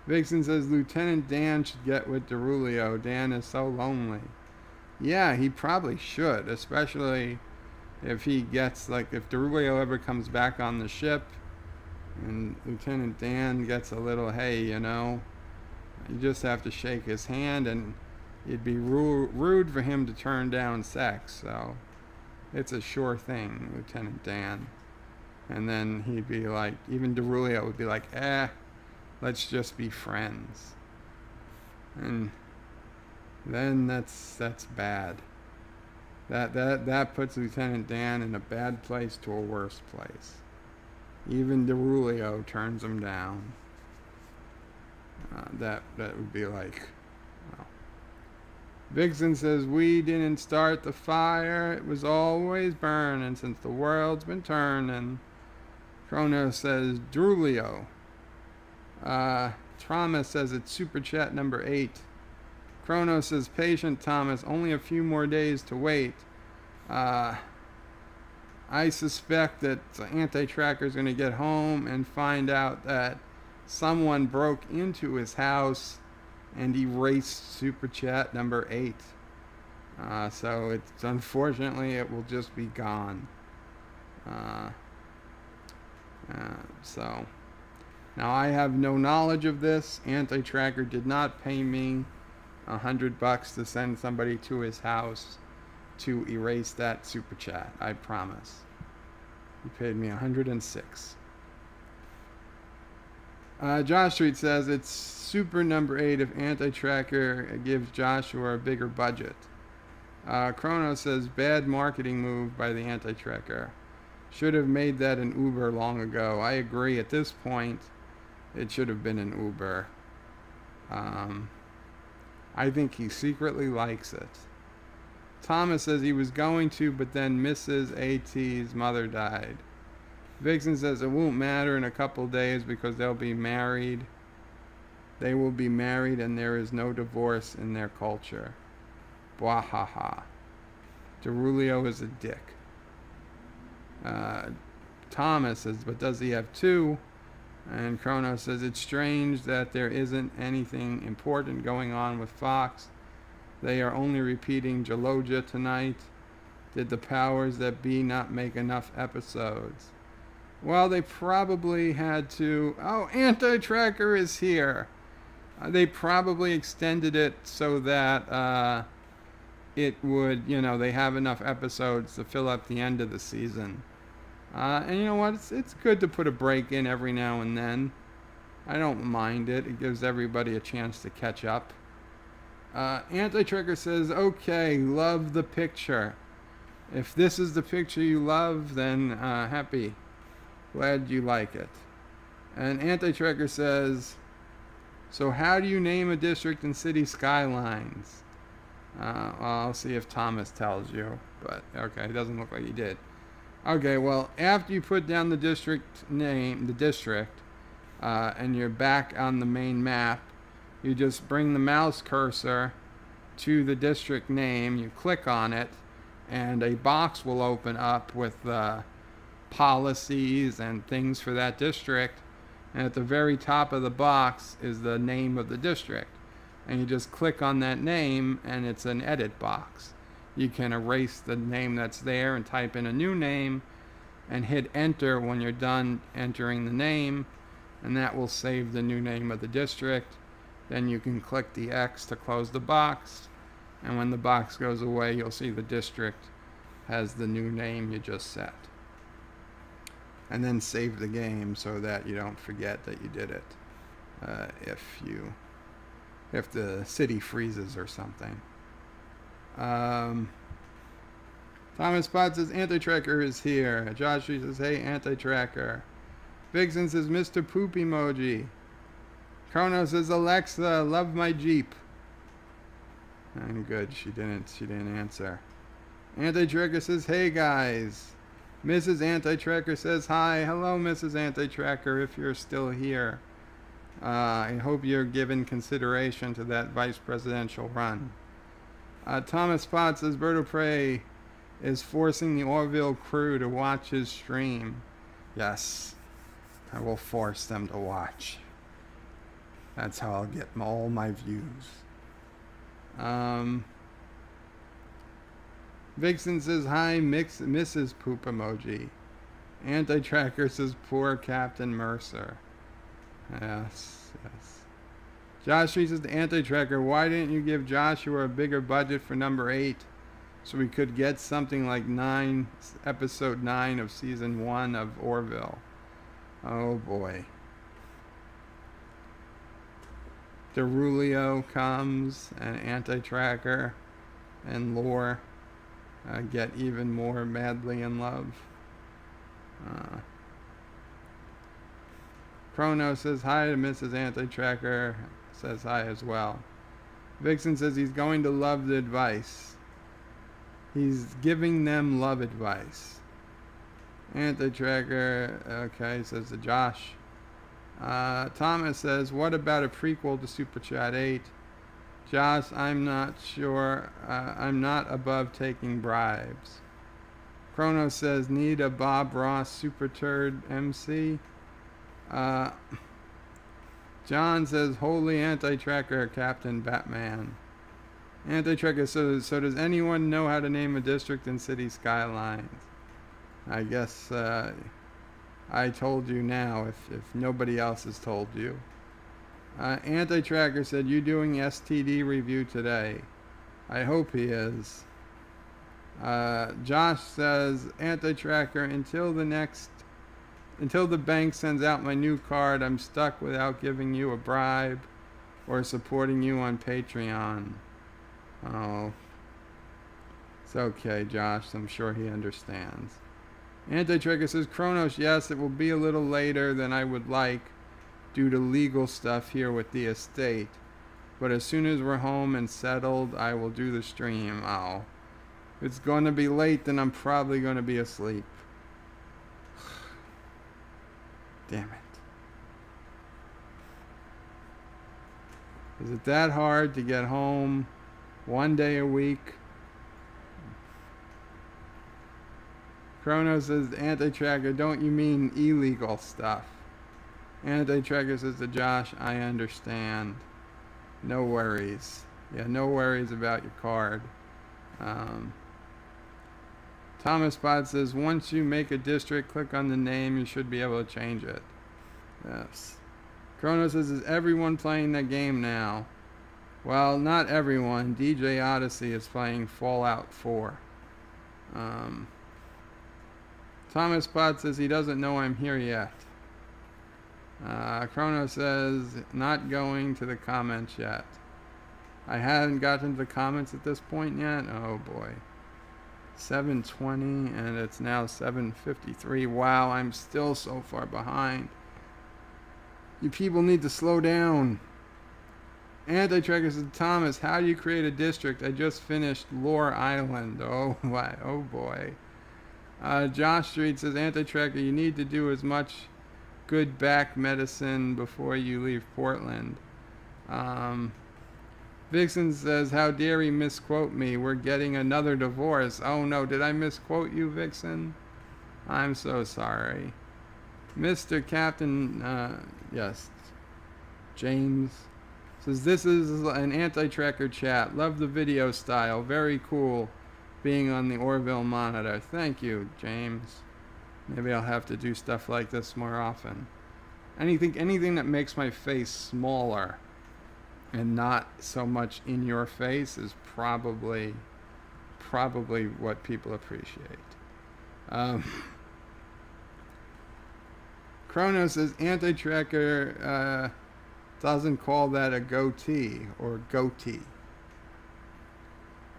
Vixen says, Lieutenant Dan should get with Darulio. Dan is so lonely. Yeah, he probably should, especially if he gets, like, if Darulio ever comes back on the ship and Lieutenant Dan gets a little, hey, you know, you just have to shake his hand, and it'd be rude for him to turn down sex. So it's a sure thing, Lieutenant Dan. And then he'd be like, even Darulio would be like, let's just be friends. And then that's bad. That puts Lieutenant Dan in a bad place to a worse place. Even Darulio turns him down. That would be like, well. Vixen says, we didn't start the fire, it was always burning since the world's been turning. Chrono says, Darulio. Trauma says it's super chat number 8. Chrono says, patient Thomas, only a few more days to wait. I suspect that Anti-Tracker is going to get home and find out that someone broke into his house and erased super chat number 8. So it's, unfortunately, it will just be gone. So now I have no knowledge of this. Anti-Tracker did not pay me $100 to send somebody to his house to erase that super chat. I promise. He paid me $106. Josh Street says it's super number 8 if Anti-Tracker gives Joshua a bigger budget. Chrono says bad marketing move by the Anti-Tracker. Should have made that an Uber long ago. I agree. At this point, it should have been an Uber. I think he secretly likes it. Thomas says he was going to, but then Mrs. AT's mother died. Vixen says it won't matter in a couple days because they'll be married. They will be married and there is no divorce in their culture. Bwahaha. Darulio is a dick. Thomas says, but does he have 2? And Chrono says, it's strange that there isn't anything important going on with Fox. They are only repeating Jaloja tonight. Did the powers that be not make enough episodes? Well, they probably had to... Oh, Anti-Tracker is here. They probably extended it so that it would, you know, they have enough episodes to fill up the end of the season. And you know what? It's good to put a break in every now and then. I don't mind it. It gives everybody a chance to catch up. Anti-Tracker says, okay, love the picture. If this is the picture you love, then happy. Glad you like it. And Anti-Tracker says, so how do you name a district in City Skylines? Well, I'll see if Thomas tells you. But, okay, it doesn't look like he did. Okay, well, after you put down the district name, and you're back on the main map, you just bring the mouse cursor to the district name, you click on it, and a box will open up with policies and things for that district, and at the very top of the box is the name of the district. And you just click on that name, and it's an edit box. You can erase the name that's there and type in a new name. and hit enter when you're done entering the name, and that will save the new name of the district. Then you can click the X to close the box, and when the box goes away, you'll see the district has the new name you just set. And then save the game so that you don't forget that you did it if the city freezes or something. Thomas Potts says Anti-Tracker is here. Josh says, hey, Anti-Tracker. Vixen says Mr. Poop emoji. Chrono says, Alexa, love my Jeep. And good, she didn't answer. Anti-Tracker says, hey guys. Mrs. Anti-Tracker says, hi. Hello, Mrs. Anti-Tracker, if you're still here. I hope you're giving consideration to that vice presidential run. Thomas Potts says, Bird of Prey is forcing the Orville crew to watch his stream. Yes, I will force them to watch. That's how I'll get all my views. Vixen says, hi, Mrs. Poop emoji. Anti-Tracker says, poor Captain Mercer. Yes, yes. Josh says, the Anti-Tracker, why didn't you give Joshua a bigger budget for number 8 so we could get something like episode 9 of season 1 of Orville? Oh boy. Darulio comes, and Anti-Tracker and Lore get even more madly in love. Chrono says hi to Mrs. Anti-Tracker, says hi as well. Vixen says he's going to love the advice. He's giving them love advice. Anti-Tracker, okay, says to Josh. Thomas says, what about a prequel to Super Chat 8? Josh, I'm not sure. I'm not above taking bribes. Chrono says, need a Bob Ross Super Turd MC? John says, holy Anti-Tracker, Captain Batman. Anti-Tracker, so does anyone know how to name a district in City Skylines? I guess I told you now if nobody else has told you. Anti-Tracker said, you doing STD review today? I hope he is. Josh says, Anti-Tracker, until the bank sends out my new card, I'm stuck without giving you a bribe or supporting you on Patreon. Oh. It's okay, Josh. I'm sure he understands. Anti-Tracker says, Kronos, yes, it will be a little later than I would like due to legal stuff here with the estate. But as soon as we're home and settled, I will do the stream. Oh. If it's going to be late, then I'm probably going to be asleep. Damn it. Is it that hard to get home 1 day a week? Chrono says, Anti-Tracker, don't you mean illegal stuff? Anti-Tracker says to Josh, I understand. No worries. Yeah, no worries about your card. Thomas Pod says, once you make a district, click on the name, you should be able to change it. Yes. Chrono says, is everyone playing that game now? Well, not everyone. DJ Odyssey is playing Fallout 4. Thomas Pod says he doesn't know I'm here yet. Chrono says, not going to the comments yet. I haven't gotten to the comments at this point yet. Oh boy. 7:20 and it's now 7:53. Wow, I'm still so far behind. You people need to slow down. Anti-Tracker says, Thomas, how do you create a district? I just finished Lore Island. Oh my, oh boy. Josh Street says, Anti-Tracker, you need to do as much good back medicine before you leave Portland. Vixen says, how dare he misquote me? We're getting another divorce. Oh no, did I misquote you, Vixen? I'm so sorry. Mr. Captain, yes, James says, this is an Anti-Tracker chat. Love the video style. Very cool being on the Orville monitor. Thank you, James. Maybe I'll have to do stuff like this more often. Anything that makes my face smaller and not so much in your face is probably what people appreciate. Chrono says anti-tracker doesn't call that a goatee or goatee.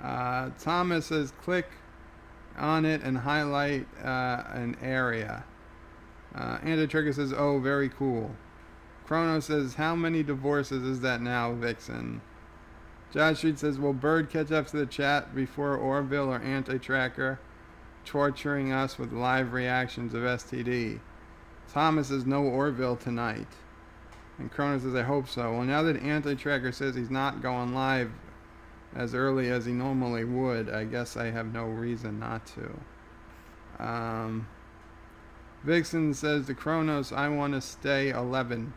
Thomas says click on it and highlight an area. Anti-tracker says, oh, very cool. Chrono says, how many divorces is that now, Vixen? Josh Street says, will Bird catch up to the chat before Orville or anti-tracker torturing us with live reactions of STD? Thomas says, no Orville tonight. And Chrono says, I hope so. Well, now that anti-tracker says he's not going live as early as he normally would, I guess I have no reason not to. Vixen says to Kronos, I want to stay 11.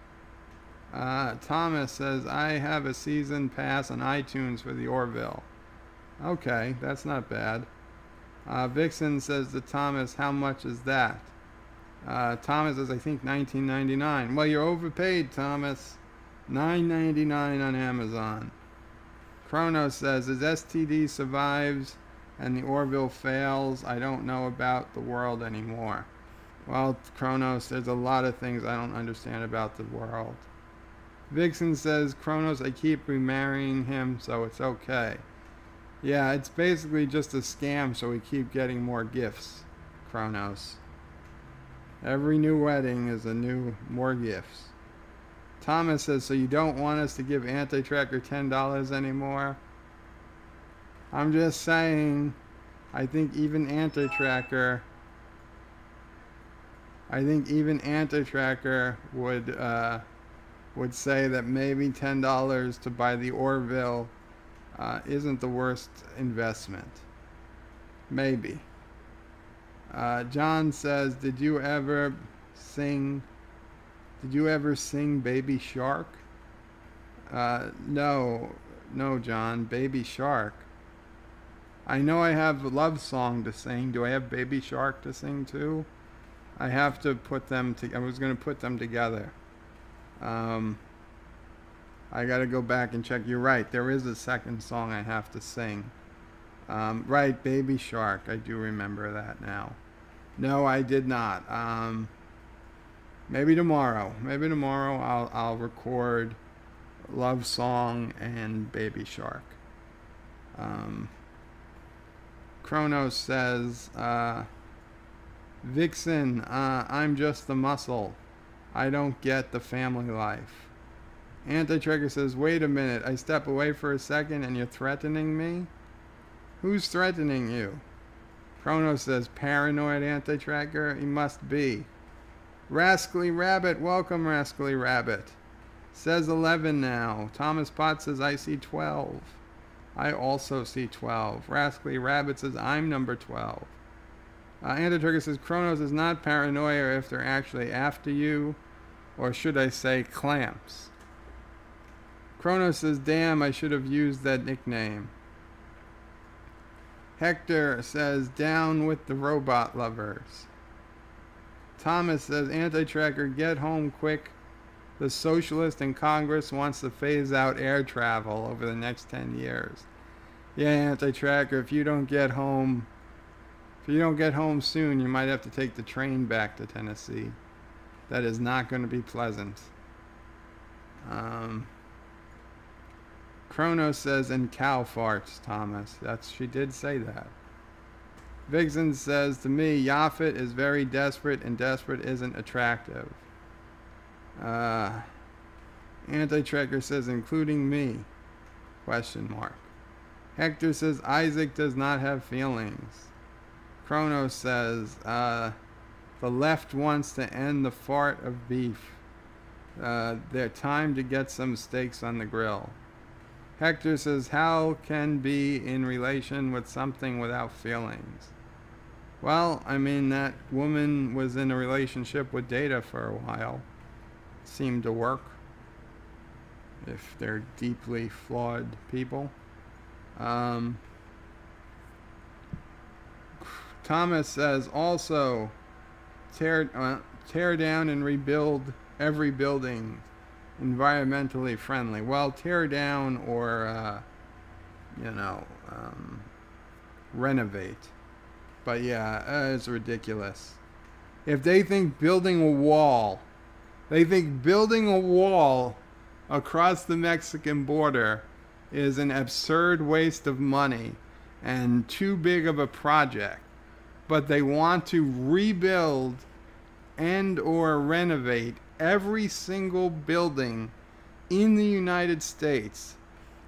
Thomas says, I have a season pass on iTunes for the Orville. Okay, that's not bad. Vixen says to Thomas, how much is that? Thomas says, I think $19.99. Well, you're overpaid, Thomas. $9.99 on Amazon. Chronos says, as STD survives and the Orville fails, I don't know about the world anymore. Well, Chronos, there's a lot of things I don't understand about the world. Vixen says, Chronos, I keep remarrying him, so it's okay. Yeah, it's basically just a scam, so we keep getting more gifts, Chronos. Every new wedding is more gifts. Thomas says, so you don't want us to give Anti-Tracker $10 anymore? I'm just saying, I think even Anti-Tracker would say that maybe $10 to buy the Orville isn't the worst investment. Maybe. John says, did you ever sing Baby Shark? No, John. Baby Shark. I know I have a love song to sing. Do I have Baby Shark to sing too? I have to put them I was going to put them together. I got to go back and check. You're right. There is a second song I have to sing. Right, Baby Shark. I do remember that now. No, I did not. Maybe tomorrow. Maybe tomorrow I'll record Love Song and Baby Shark. Chronos says, Vixen, I'm just the muscle. I don't get the family life. Anti-Tracker says, wait a minute. I step away for a second and you're threatening me? Who's threatening you? Chronos says, paranoid Anti-Tracker? He must be. Rascally Rabbit, welcome Rascally Rabbit. Says 11 now. Thomas Potts says, I see 12. I also see 12. Rascally Rabbit says, I'm number 12. Anti-Tracker says, Chronos is not paranoia if they're actually after you. Or should I say clamps? Chronos says, damn, I should have used that nickname. Hector says, down with the robot lovers. Thomas says, Anti-Tracker, get home quick. The socialist in Congress wants to phase out air travel over the next 10 years. Yeah, Anti-Tracker, if you don't get home soon, you might have to take the train back to Tennessee. That is not going to be pleasant. Chronos says, and cow farts, Thomas. She did say that. Vixen says, to me, Yaphet is very desperate, and desperate isn't attractive. Anti-Tracker says, including me? Question mark. Hector says, Isaac does not have feelings. Chronos says, the left wants to end the fart of beef. They're time to get some steaks on the grill. Hector says, how can be in relation with something without feelings? Well, I mean, that woman was in a relationship with Data for a while. Seemed to work. If they're deeply flawed people. Thomas says, also, tear down and rebuild every building environmentally friendly. Well, tear down or, renovate. But yeah, it's ridiculous. If they think building a wall across the Mexican border is an absurd waste of money and too big of a project, but they want to rebuild and or renovate every single building in the United States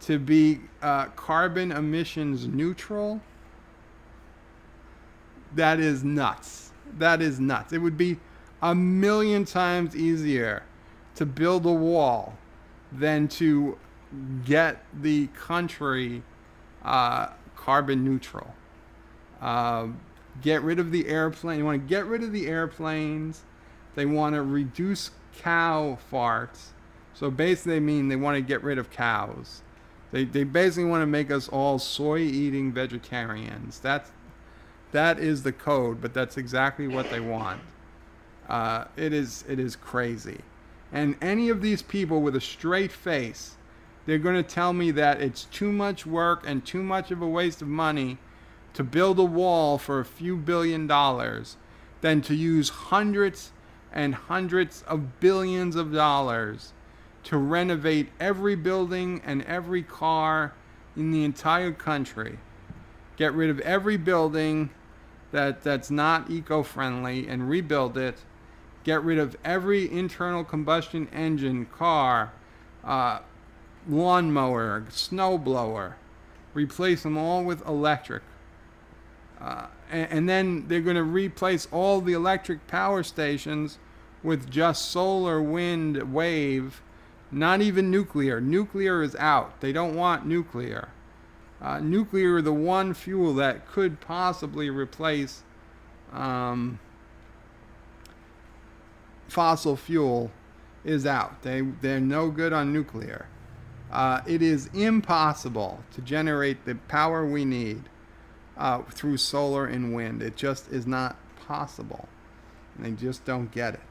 to be carbon emissions neutral, that is nuts. That is nuts. It would be 1,000,000 times easier to build a wall than to get the country carbon neutral. Get rid of the airplane. You want to get rid of the airplanes. They want to reduce cow farts. So basically, they want to get rid of cows. They basically want to make us all soy-eating vegetarians. That is the code, but that's exactly what they want. It is crazy. And any of these people with a straight face, they're going to tell me that it's too much work and too much of a waste of money to build a wall for a few $1 billion than to use hundreds and hundreds of billions of dollars to renovate every building and every car in the entire country. Get rid of every building that's not eco-friendly and rebuild it. Get rid of every internal combustion engine car, lawnmower, snowblower. Replace them all with electric. And then they're going to replace all the electric power stations with just solar, wind, wave, not even nuclear. Nuclear is out. They don't want nuclear. Nuclear, the one fuel that could possibly replace fossil fuel, is out. They're no good on nuclear. It is impossible to generate the power we need through solar and wind. It just is not possible. And they just don't get it.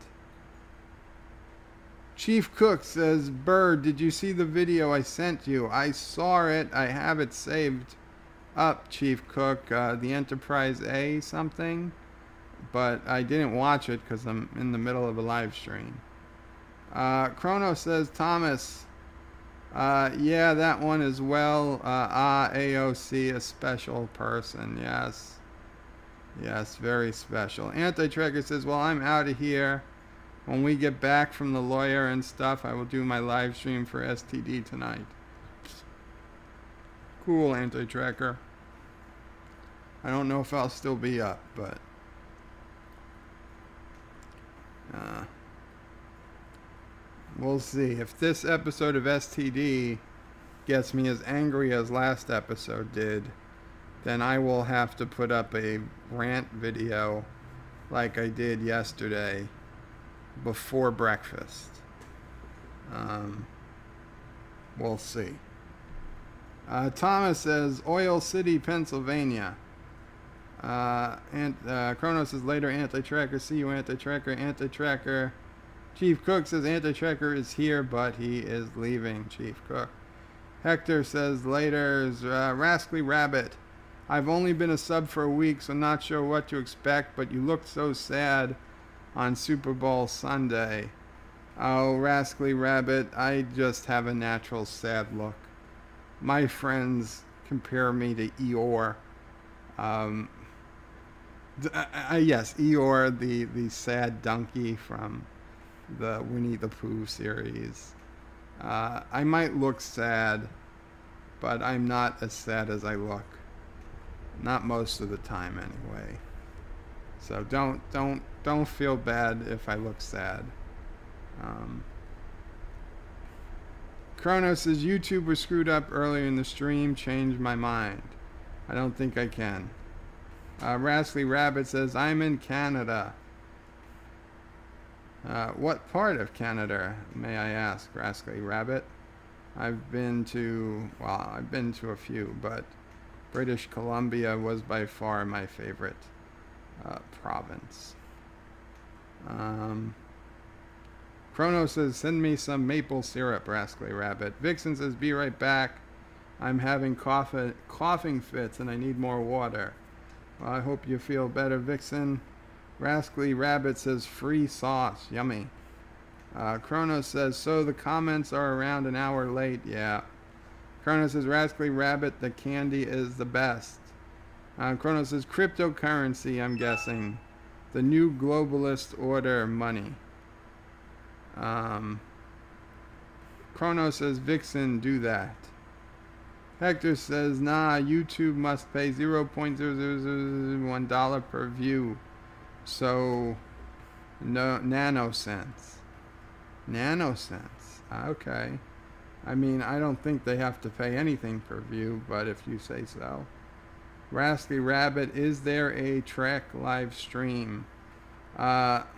Chief Cook says, Bird, did you see the video I sent you? I saw it. I have it saved up, Chief Cook. The Enterprise A something. But I didn't watch it because I'm in the middle of a live stream. Chrono says, Thomas, yeah, that one as well. AOC, a special person. Yes. Yes, very special. Anti-Tracker says, well, I'm out of here. When we get back from the lawyer and stuff, I will do my live stream for STD tonight. Cool, Anti-Tracker. I don't know if I'll still be up, but we'll see. If this episode of STD gets me as angry as last episode did, then I will have to put up a rant video like I did yesterday before breakfast. We'll see. Thomas says, Oil City, Pennsylvania. Chrono says, later, Anti-Tracker. See you, Anti-Tracker. Anti-Tracker. Chief Cook says, Anti-Tracker is here, but he is leaving, Chief Cook. Hector says, later, Rascally Rabbit. I've only been a sub for a week, so not sure what to expect, but you looked so sad on Super Bowl Sunday. Oh, Rascally Rabbit, I just have a natural sad look. My friends compare me to Eeyore. Yes, Eeyore, the sad donkey from the Winnie the Pooh series. I might look sad, but I'm not as sad as I look. Not most of the time, anyway. So don't feel bad if I look sad. Chrono says, YouTube was screwed up earlier in the stream. Changed my mind. I don't think I can. Rascally Rabbit says, I'm in Canada. What part of Canada, may I ask, Rascally Rabbit? I've been to a few, but British Columbia was by far my favorite province. Chrono says, send me some maple syrup, Rascally Rabbit. Vixen says, be right back. I'm having coughing fits and I need more water. Well, I hope you feel better, Vixen. Rascally Rabbit says, free sauce. Yummy. Chrono says, so the comments are around an hour late. Yeah. Chrono says, Rascally Rabbit, the candy is the best. Chrono says, cryptocurrency, I'm guessing. The new globalist order money. Chrono says, Vixen, do that. Hector says, nah, YouTube must pay $0.0001 per view. So, no, nanocents. Nanocents. Okay. I mean, I don't think they have to pay anything per view, but if you say so. Rascally Rabbit, is there a Trek live stream? Well,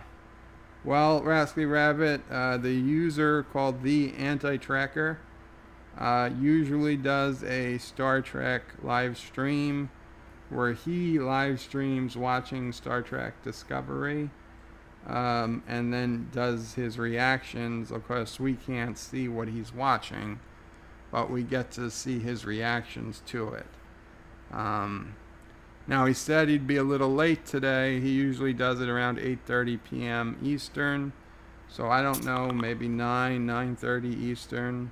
Rascally Rabbit, the user called The Anti-Tracker usually does a Star Trek live stream where he live streams watching Star Trek Discovery and then does his reactions. Of course, we can't see what he's watching, but we get to see his reactions to it. Now, he said he'd be a little late today. He usually does it around 8:30 p.m. Eastern. So I don't know, maybe 9:30 Eastern.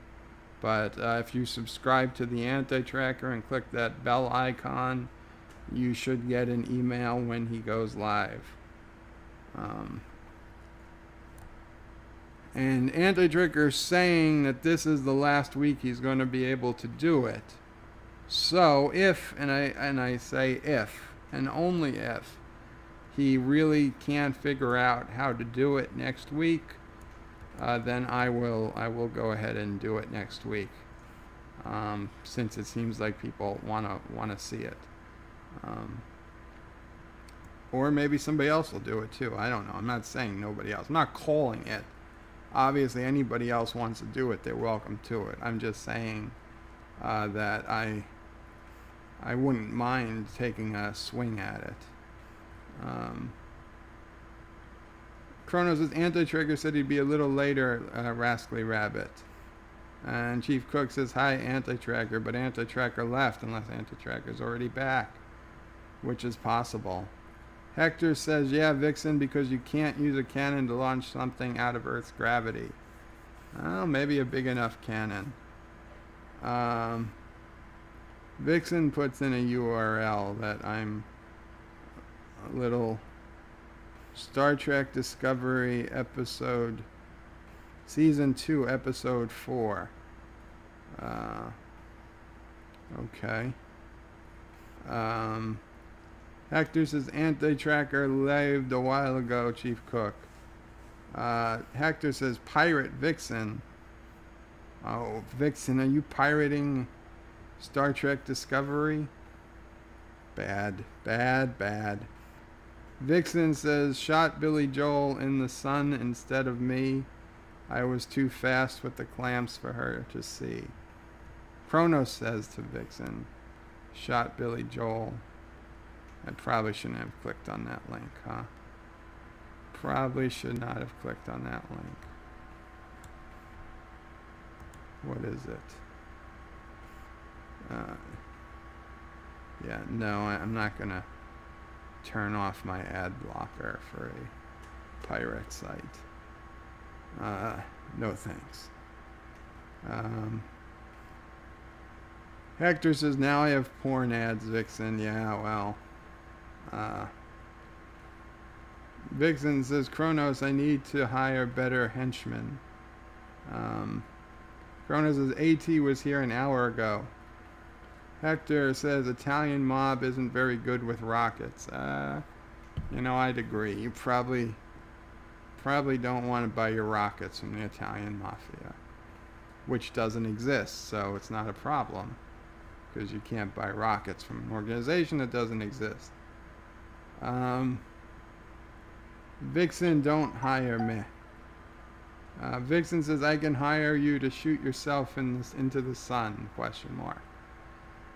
But if you subscribe to the Anti-Tracker and click that bell icon, you should get an email when he goes live. And Anti-Tracker's saying that this is the last week he's going to be able to do it. So if, and I say if, and only if, he really can't figure out how to do it next week, then I will go ahead and do it next week, since it seems like people wanna see it, or maybe somebody else will do it too. I don't know. I'm not saying nobody else. I'm not calling it. Obviously, anybody else wants to do it, they're welcome to it. I'm just saying that I wouldn't mind taking a swing at it. Chronos' Anti-Trigger said he'd be a little later, Rascally Rabbit. And Chief Cook says, hi, Anti-Tracker, but Anti-Tracker left unless Anti-Tracker's already back, which is possible. Hector says, yeah, Vixen, because you can't use a cannon to launch something out of Earth's gravity. Well, maybe a big enough cannon. Vixen puts in a URL that I'm a little Star Trek Discovery episode, Season 2, Episode 4. Okay. Hector says Anti-Tracker lived a while ago, Chief Cook. Hector says Pirate Vixen. Oh, Vixen, are you pirating Star Trek Discovery? Bad, bad, bad. Vixen says, shot Billy Joel in the sun instead of me. I was too fast with the clamps for her to see. Kronos says to Vixen, shot Billy Joel. I probably shouldn't have clicked on that link, huh? Probably should not have clicked on that link. What is it? Yeah, no, I'm not gonna turn off my ad blocker for a pirate site. No thanks. Hector says, now I have porn ads, Vixen. Yeah, well. Vixen says, Kronos, I need to hire better henchmen. Kronos says, AT was here an hour ago. Hector says, Italian mob isn't very good with rockets. You know, I'd agree. You probably don't want to buy your rockets from the Italian mafia, which doesn't exist, so it's not a problem, because you can't buy rockets from an organization that doesn't exist. Vixen, don't hire me. Vixen says, I can hire you to shoot yourself into the sun, question mark.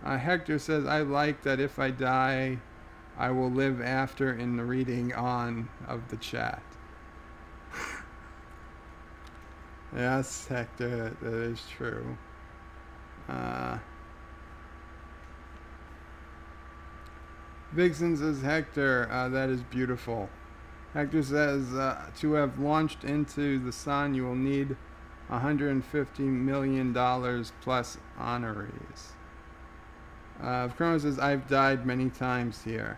Hector says, I like that if I die, I will live after in the reading on of the chat. Yes, Hector, that is true. Vixen says, Hector, that is beautiful. Hector says, to have launched into the sun, you will need $150 million plus honorees. Chrono says, I've died many times here.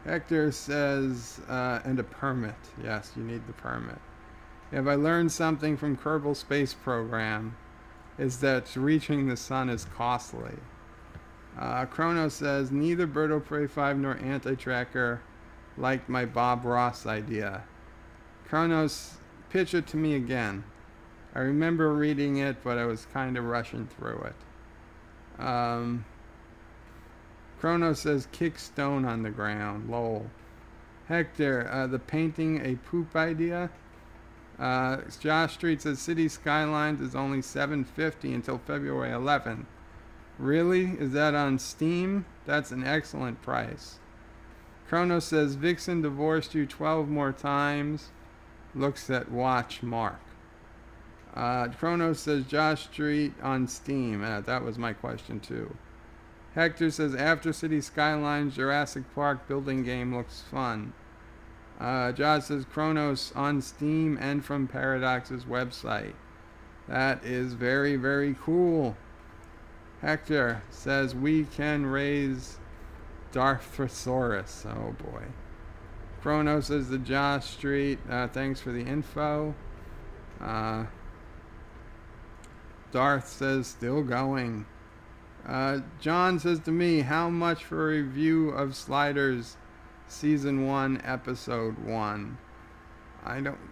Hector says, and a permit. Yes, you need the permit. If I learned something from Kerbal Space Program, is that reaching the sun is costly. Chrono says, neither Bird of Prey 5 nor Anti-Tracker liked my Bob Ross idea. Chronos, pitch it to me again. I remember reading it, but I was kind of rushing through it. Chrono says, kick stone on the ground. Lol. Hector, the painting a poop idea? Josh Street says, City Skylines is only $7.50 until February 11th. Really? Is that on Steam? That's an excellent price. Chrono says, Vixen divorced you 12 more times. Looks at watch mark. Chrono says, Josh Street on Steam. That was my question too. Hector says, after City Skylines, Jurassic Park building game looks fun. Josh says, Chronos on Steam and from Paradox's website. That is very, very cool. Hector says, we can raise Darthosaurus. Oh boy. Chrono says, the Josh Street. Thanks for the info. Darth says, still going. John says to me, how much for a review of Sliders Season 1, Episode 1?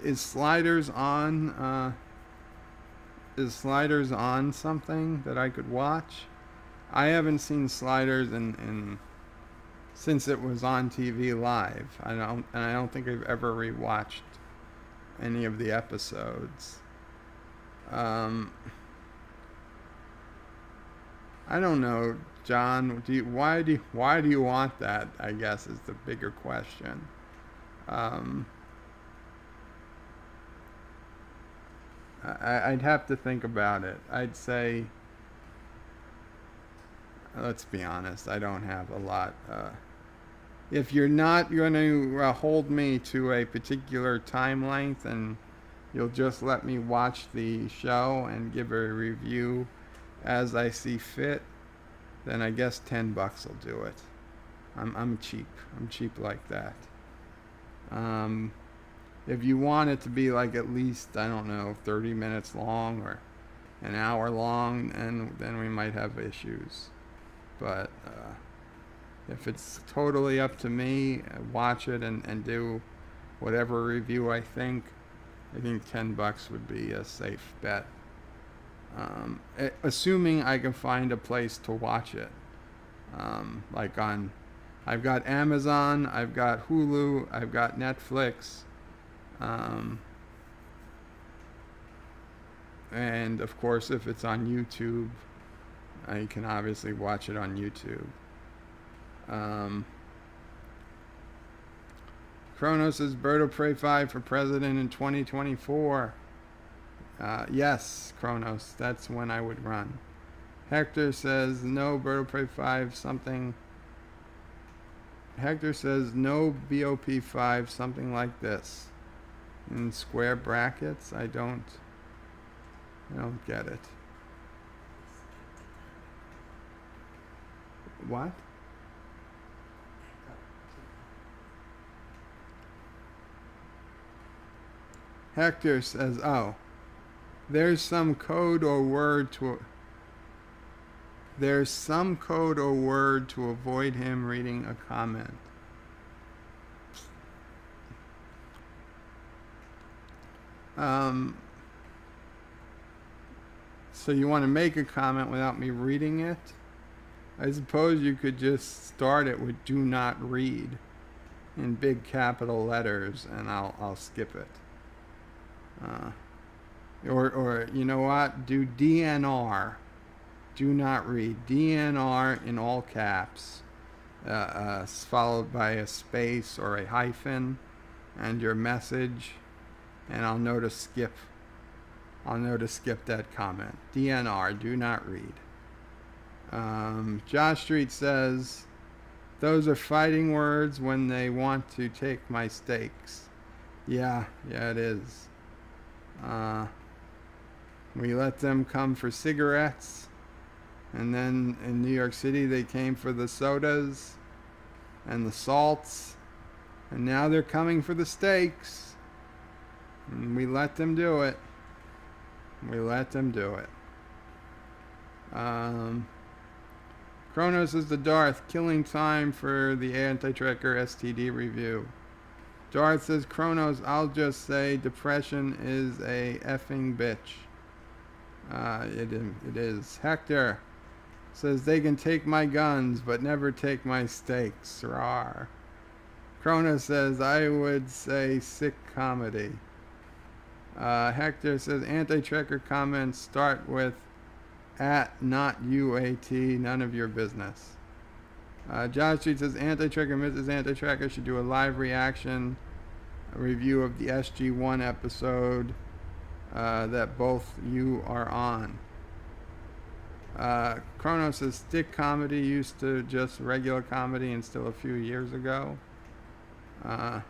Is Sliders on something that I could watch? I haven't seen Sliders since it was on TV live. I don't think I've ever rewatched any of the episodes. I don't know, John. Why do you want that? I guess is the bigger question. I'd have to think about it. I'd say, let's be honest, I don't have a lot. If you're not going to hold me to a particular time length and you'll just let me watch the show and give a review as I see fit, then I guess $10 will do it. I'm cheap. I'm cheap like that. If you want it to be like at least, I don't know, 30 minutes long or an hour long, and then we might have issues. But if it's totally up to me, watch it and do whatever review I think $10 would be a safe bet. Assuming I can find a place to watch it. I've got Amazon, I've got Hulu, I've got Netflix, and of course if it's on YouTube, you can obviously watch it on YouTube. Chronos says, Bird of Prey 5 for president in 2024. Yes, Chronos, that's when I would run. Hector says, no Bird of Prey 5 something. Hector says, no BOP 5 something like this. In square brackets, I don't get it. What? Hector says, oh, there's some code or word to avoid him reading a comment. So you want to make a comment without me reading it? I suppose you could just start it with "do not read" in big capital letters, and I'll skip it. Or you know what? Do DNR. Do not read. DNR in all caps, followed by a space or a hyphen, and your message, and I'll know to skip I'll know to skip that comment. DNR, do not read. Josh Street says, those are fighting words when they want to take my steaks. Yeah, it is. We let them come for cigarettes, and then in New York City they came for the sodas and the salts, and now they're coming for the steaks. And we let them do it. We let them do it. Kronos is the Darth, killing time for the Anti-Tracker STD review. Darth says, Kronos, I'll just say depression is a effing bitch. It is. Hector says, they can take my guns, but never take my steaks. Rawr. Kronos says, I would say sick comedy. Hector says, Anti-Tracker comments start with at, not UAT, none of your business. Josh Street says, Anti-Tracker, Mrs. Anti-Tracker should do a live reaction, a review of the SG1 episode that both you are on. Kronos says, stick comedy used to just regular comedy and still a few years ago. And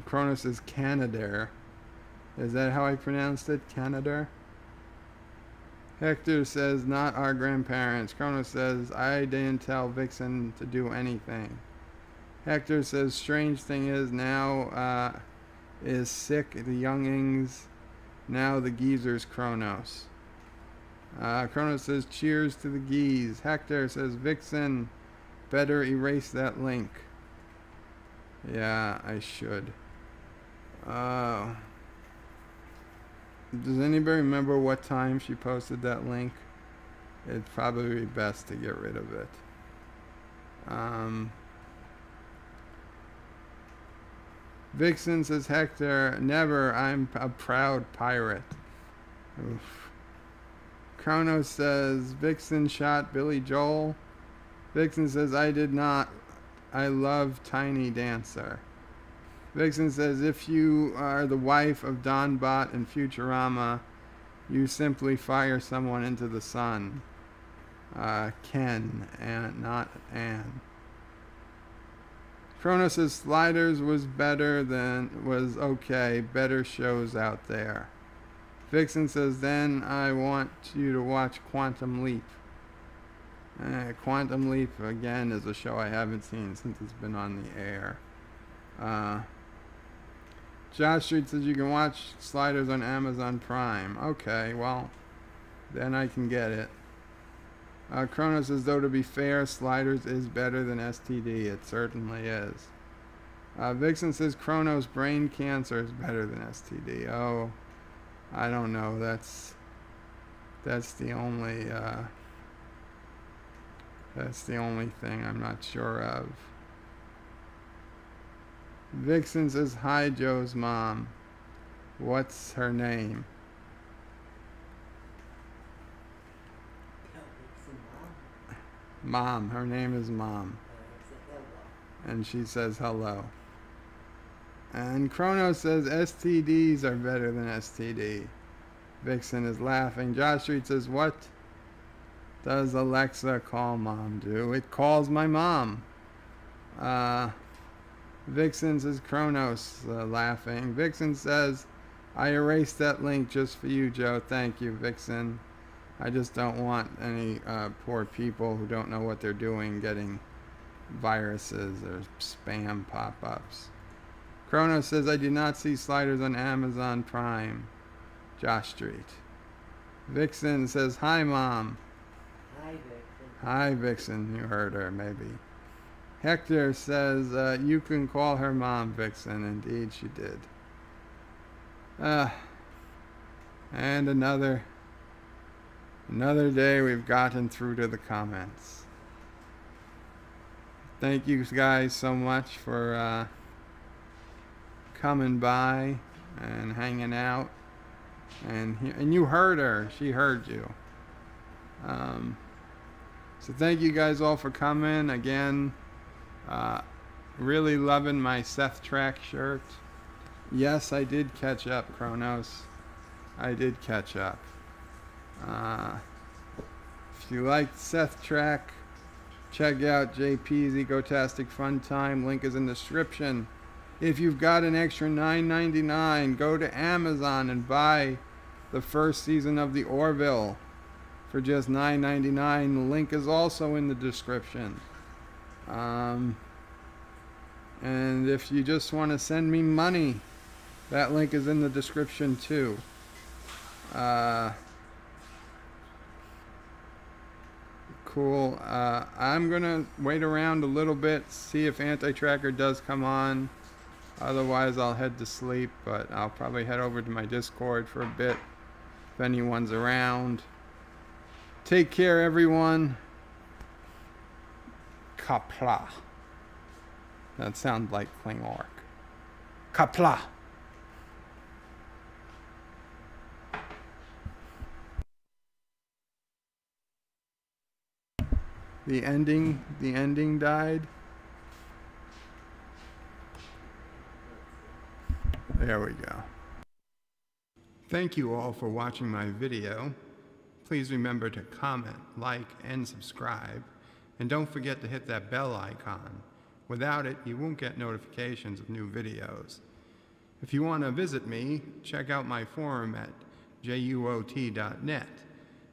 Kronos says, Canada. Is that how I pronounced it? Canada? Hector says, not our grandparents. Kronos says, I didn't tell Vixen to do anything. Hector says, strange thing is now is sick, the youngings, now the geezers, Kronos. Kronos says, cheers to the geese. Hector says, Vixen, better erase that link. Yeah, I should. Does anybody remember what time she posted that link? It'd probably be best to get rid of it. Vixen says, Hector, never, I'm a proud pirate. Oof. Kronos says, Vixen shot Billy Joel. Vixen says, I did not. I love Tiny Dancer. Vixen says, if you are the wife of Don Bot in Futurama, you simply fire someone into the sun. Ken, and not Anne. Kronos says, Sliders was okay, better shows out there. Vixen says, then I want you to watch Quantum Leap. Quantum Leap, again, is a show I haven't seen since it's been on the air. Josh Street says, you can watch Sliders on Amazon Prime. Okay, well, then I can get it. Kronos says, though to be fair, Sliders is better than STD. It certainly is. Vixen says, Kronos brain cancer is better than STD. Oh, I don't know. That's the only thing I'm not sure of. Vixen says, hi, Joe's mom. What's her name? Mom. Her name is Mom. And she says hello. And Kronos says, STDs are better than STD. Vixen is laughing. Josh Street says, what does Alexa call Mom do? It calls my mom. Vixen says, Kronos, laughing. Vixen says, I erased that link just for you, Joe. Thank you, Vixen. I just don't want any poor people who don't know what they're doing getting viruses or spam pop-ups. Kronos says, I did not see Sliders on Amazon Prime. Josh Street. Vixen says, hi, Mom. Hi, Vixen. Hi, Vixen. You heard her, maybe. Hector says, you can call her Mom, Vixen. Indeed, she did. And another day we've gotten through to the comments. Thank you guys so much for coming by and hanging out. And you heard her. She heard you. So thank you guys all for coming. Again, really loving my Seth Track shirt. Yes, I did catch up, Kronos. I did catch up. If you liked Seth Track, check out JP's Egotastic Fun Time. Link is in the description. If you've got an extra $9.99, go to Amazon and buy the first season of the Orville for just $9.99. The link is also in the description. And if you just want to send me money, that link is in the description too. Cool. I'm gonna wait around a little bit, see if Anti-Tracker does come on. Otherwise I'll head to sleep, but I'll probably head over to my Discord for a bit if anyone's around. Take care, everyone. Qapla. That sounds like Klingork. Qapla. The ending died. There we go. Thank you all for watching my video. Please remember to comment, like, and subscribe. And don't forget to hit that bell icon. Without it, you won't get notifications of new videos. If you want to visit me, check out my forum at juot.net.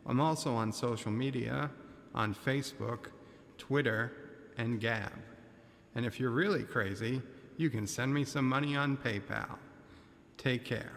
I'm also on social media, on Facebook, Twitter, and Gab. And if you're really crazy, you can send me some money on PayPal. Take care.